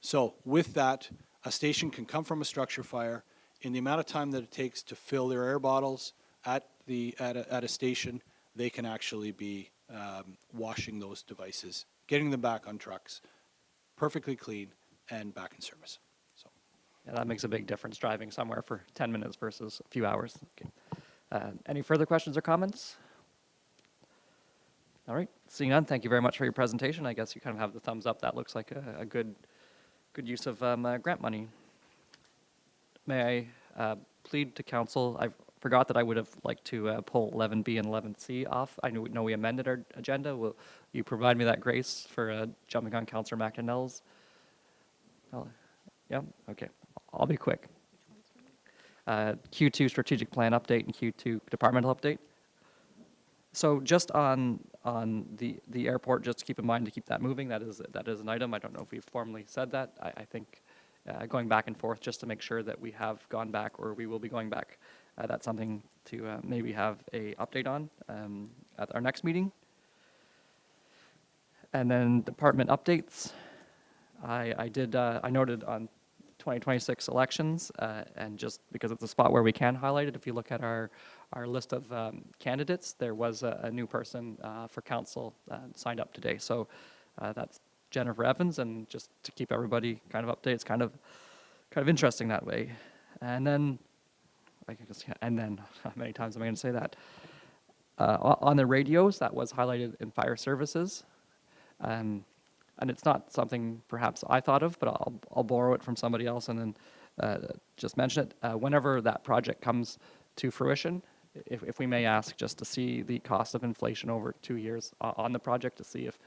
So with that, a station can come from a structure fire in the amount of time that it takes to fill their air bottles at a station. They can actually be washing those devices, getting them back on trucks, perfectly clean and back in service. So, Yeah, that makes a big difference driving somewhere for 10 minutes versus a few hours. Okay. Any further questions or comments? All right, seeing none, thank you very much for your presentation. I guess you kind of have the thumbs up. That looks like a good use of grant money. May I plead to council, I forgot that I would have liked to pull 11B and 11C off. I know we amended our agenda. Will you provide me that grace for jumping on Councillor McDonnell's? Oh, yeah, okay, I'll be quick. Q2 strategic plan update and Q2 departmental update. So just on the airport, just to keep in mind to keep that moving. That is an item. I don't know if we've formally said that. I think going back and forth just to make sure that we have gone back or we will be going back. That's something to maybe have a update on at our next meeting. And then department updates. I noted on 2026 elections, and just because it's a spot where we can highlight it, if you look at our list of candidates, there was a new person for council signed up today. So that's Jennifer Evans, and just to keep everybody kind of updated, it's kind of interesting that way. And then, how many times am I going to say that? On the radios, that was highlighted in fire services. And it's not something perhaps I thought of, but I'll borrow it from somebody else and then just mention it. Whenever that project comes to fruition, if we may ask just to see the cost of inflation over 2 years on the project to see if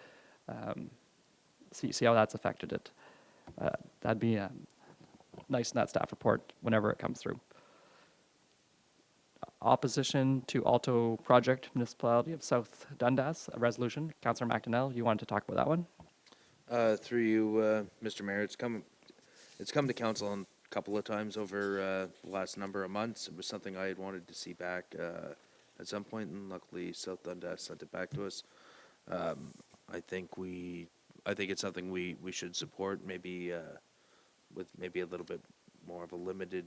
see how that's affected it. That'd be nice in that staff report whenever it comes through. Opposition to Alto project, Municipality of South Dundas, a resolution. Councillor McDonnell, you wanted to talk about that one? Through you, Mr. Mayor, it's come to council a couple of times over the last number of months. It was something I had wanted to see back at some point, and luckily South Dundas sent it back to us. I think it's something we should support, maybe with maybe a little bit more of a limited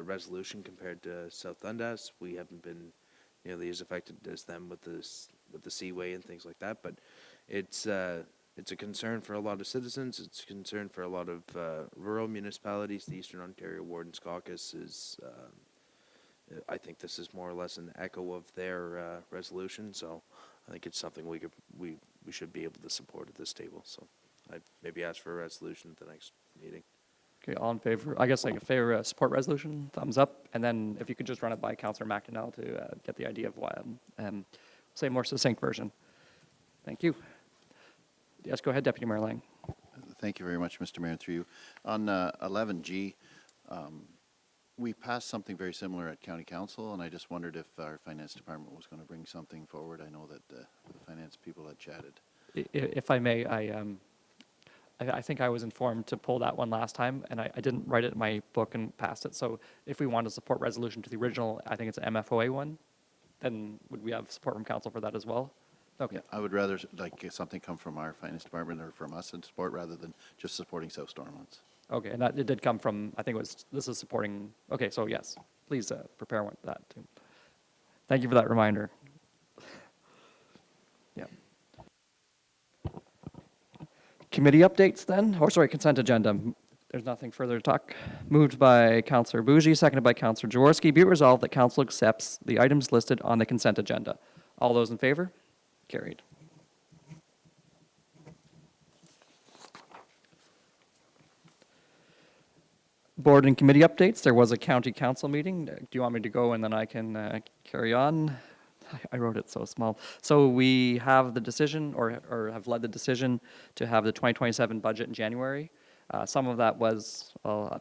resolution compared to South Dundas. We haven't been nearly as affected as them with the seaway and things like that, but it's a concern for a lot of citizens. It's a concern for a lot of rural municipalities. The Eastern Ontario Wardens Caucus is, I think this is more or less an echo of their resolution. So I think it's something we should be able to support at this table. So I'd maybe ask for a resolution at the next meeting. Okay, all in favor? I guess like a favor support resolution, thumbs up. And then if you could just run it by Councillor McDonnell to get the idea of why, say a more succinct version. Thank you. Yes, go ahead, Deputy Mayor Lang. Thank you very much, Mr. Mayor, through you. On 11G, we passed something very similar at County Council, and I just wondered if our Finance Department was going to bring something forward. I know that the finance people had chatted. If I may, I think I was informed to pull that one last time, and I didn't write it in my book and pass it. So if we want to support resolution to the original, I think it's an MFOA one, then would we have support from council for that as well? Okay. Yeah, I would rather like something come from our Finance Department or from us in support rather than just supporting South Stormlands. Okay, and that, it did come from, I think it was, this is supporting, okay, so yes, please prepare one for that too. Thank you for that reminder. Yeah. Committee updates then, or sorry, consent agenda. There's nothing further to talk. Moved by Councillor Bougie, seconded by Councillor Jaworski. Be it resolved that council accepts the items listed on the consent agenda. All those in favor? Carried. Board and committee updates. There was a county council meeting. Do you want me to go and then I can carry on? I wrote it so small. So we have the decision or have led the decision to have the 2027 budget in January. Some of that was, well,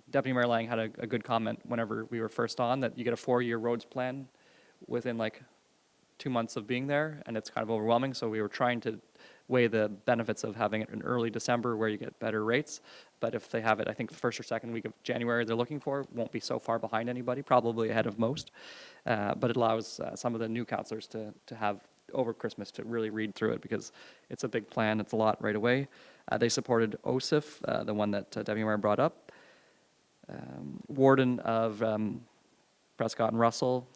Deputy Mayor Lang had a good comment whenever we were first on that you get a 4-year roads plan within like 2 months of being there, and it's kind of overwhelming. So we were trying to weigh the benefits of having it in early December where you get better rates. But if they have it, I think the first or second week of January they're looking for, won't be so far behind anybody, probably ahead of most. But it allows some of the new councillors to have over Christmas to really read through it because it's a big plan. It's a lot right away. They supported OSIF, the one that Deputy Mayor brought up. Warden of Prescott and Russell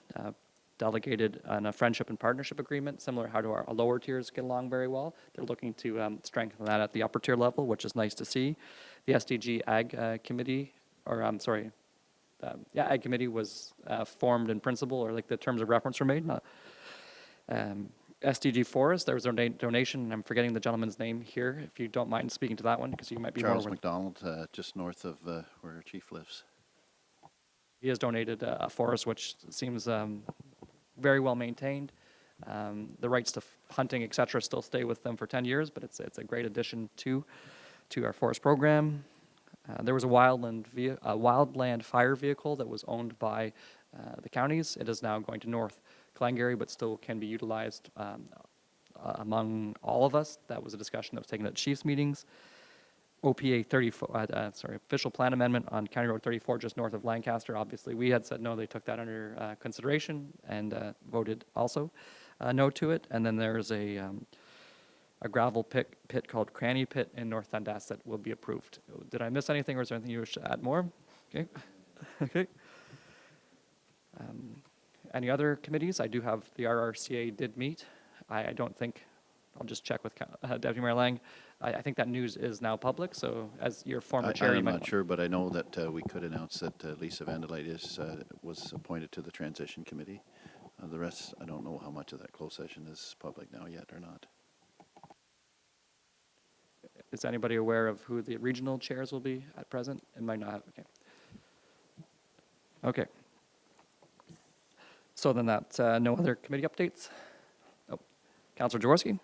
delegated on a friendship and partnership agreement, similar how do our lower tiers get along very well. They're looking to strengthen that at the upper tier level, which is nice to see. The SDG Ag Committee, or I'm sorry, Ag Committee was formed in principle, or like the terms of reference were made. SDG Forest, there was a donation, and I'm forgetting the gentleman's name here, if you don't mind speaking to that one, because you might be more... Charles McDonald, just north of where our chief lives. He has donated a forest which seems very well maintained. The rights to hunting, et cetera, still stay with them for 10 years, but it's a great addition to our forest program. There was a wildland fire vehicle that was owned by the counties. It is now going to North Glengarry, but still can be utilized among all of us. That was a discussion that was taken at chiefs meetings. OPA 34, official plan amendment on County Road 34, just north of Lancaster. Obviously, we had said no. They took that under consideration and voted also no to it. And then there's a gravel pit called Cranny Pit in North Dundas that will be approved. Did I miss anything, or is there anything you wish to add more? Okay. Okay. Any other committees? I do have the RRCA did meet. I don't think, I'll just check with Deputy Mayor Lang. I think that news is now public, so as your former chair, you I'm might not sure, but I know that we could announce that Lisa Vandelitis was appointed to the transition committee. The rest, I don't know how much of that closed session is public now yet or not. Is anybody aware of who the regional chairs will be at present? It might not have, okay. Okay. So then that's no other committee updates? Oh, Councillor Jaworski?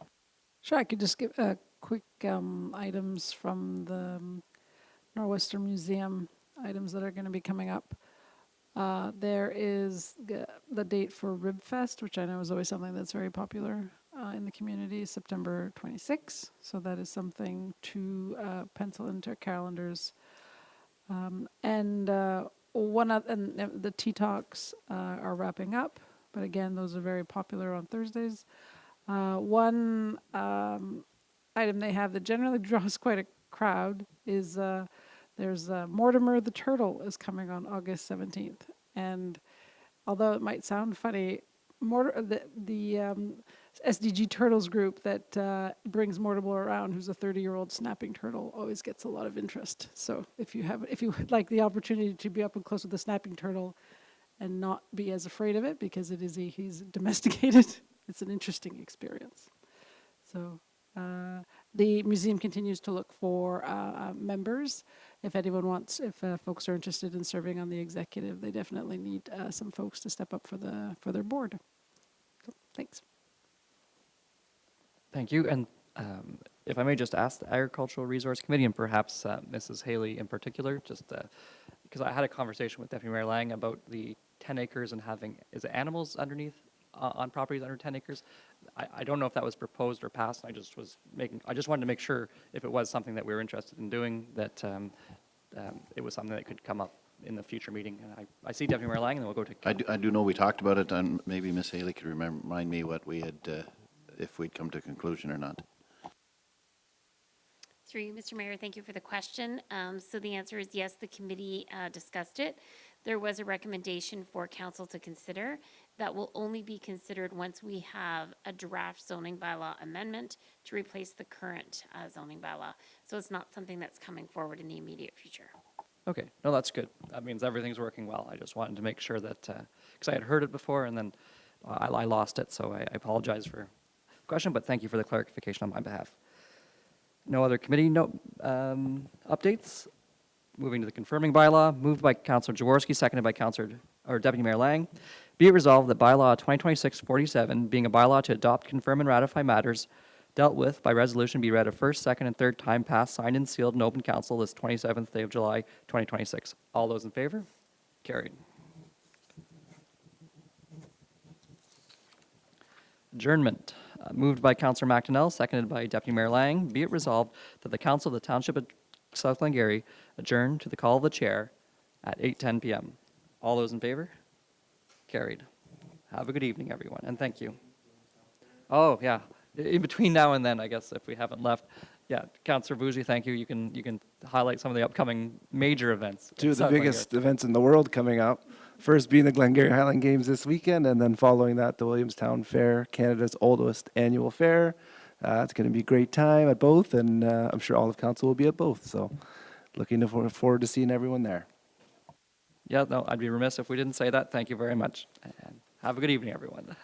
Sure, I could just give quick items from the Northwestern Museum, items that are going to be coming up. There is the date for Rib Fest, which I know is always something that's very popular in the community, September 26th. So that is something to pencil into our calendars. And the tea talks are wrapping up, but again, those are very popular on Thursdays. One item they have that generally draws quite a crowd is there's Mortimer the Turtle is coming on August 17th. And although it might sound funny, the SDG Turtles group that brings Mortimer around, who's a 30-year-old snapping turtle, always gets a lot of interest. So if you would like the opportunity to be up and close with the snapping turtle and not be as afraid of it because he's domesticated, it's an interesting experience. So the museum continues to look for members. If anyone wants, if folks are interested in serving on the executive, they definitely need some folks to step up for their board. So, thanks. Thank you. And if I may just ask the Agricultural Resource Committee, and perhaps Mrs. Haley in particular, just because I had a conversation with Deputy Mayor Lang about the 10 acres and having, is it animals underneath on properties under 10 acres? I don't know if that was proposed or passed. I just wanted to make sure if it was something that we were interested in doing, that it was something that could come up in the future meeting. And I see Deputy Mayor Lang, and then we'll go to... I do know we talked about it, and maybe Ms. Haley could remind me what we had, if we'd come to a conclusion or not. Through you, Mr. Mayor, thank you for the question. So the answer is yes, the committee discussed it. There was a recommendation for council to consider that will only be considered once we have a draft zoning bylaw amendment to replace the current zoning bylaw. So it's not something that's coming forward in the immediate future. Okay, no, that's good. That means everything's working well. I just wanted to make sure that, because I had heard it before and then I lost it, so I apologize for the question, but thank you for the clarification on my behalf. No other committee updates. Moving to the confirming bylaw, moved by Councillor Jaworski, seconded by Deputy Mayor Lang. Be it resolved that bylaw 2026-47, being a bylaw to adopt, confirm, and ratify matters dealt with by resolution, be read a first, second, and third time passed, signed, and sealed in open council this 27th day of July, 2026. All those in favor? Carried. Adjournment. Moved by Councillor McDonnell, seconded by Deputy Mayor Lang. Be it resolved that the Council of the Township of South Glengarry adjourn to the call of the chair at 8:10 p.m. All those in favor? Carried. Have a good evening, everyone, and thank you. Oh, yeah. In between now and then, I guess, if we haven't left. Yeah, Councillor Bougie, thank you. You can highlight some of the upcoming major events. Two It of the sounds like biggest events in the world coming up. First being the Glengarry Highland Games this weekend, and then following that, the Williamstown Fair, Canada's oldest annual fair. It's going to be a great time at both, and I'm sure all of council will be at both. So looking forward to seeing everyone there. Yeah, no, I'd be remiss if we didn't say that. Thank you very much. And have a good evening, everyone.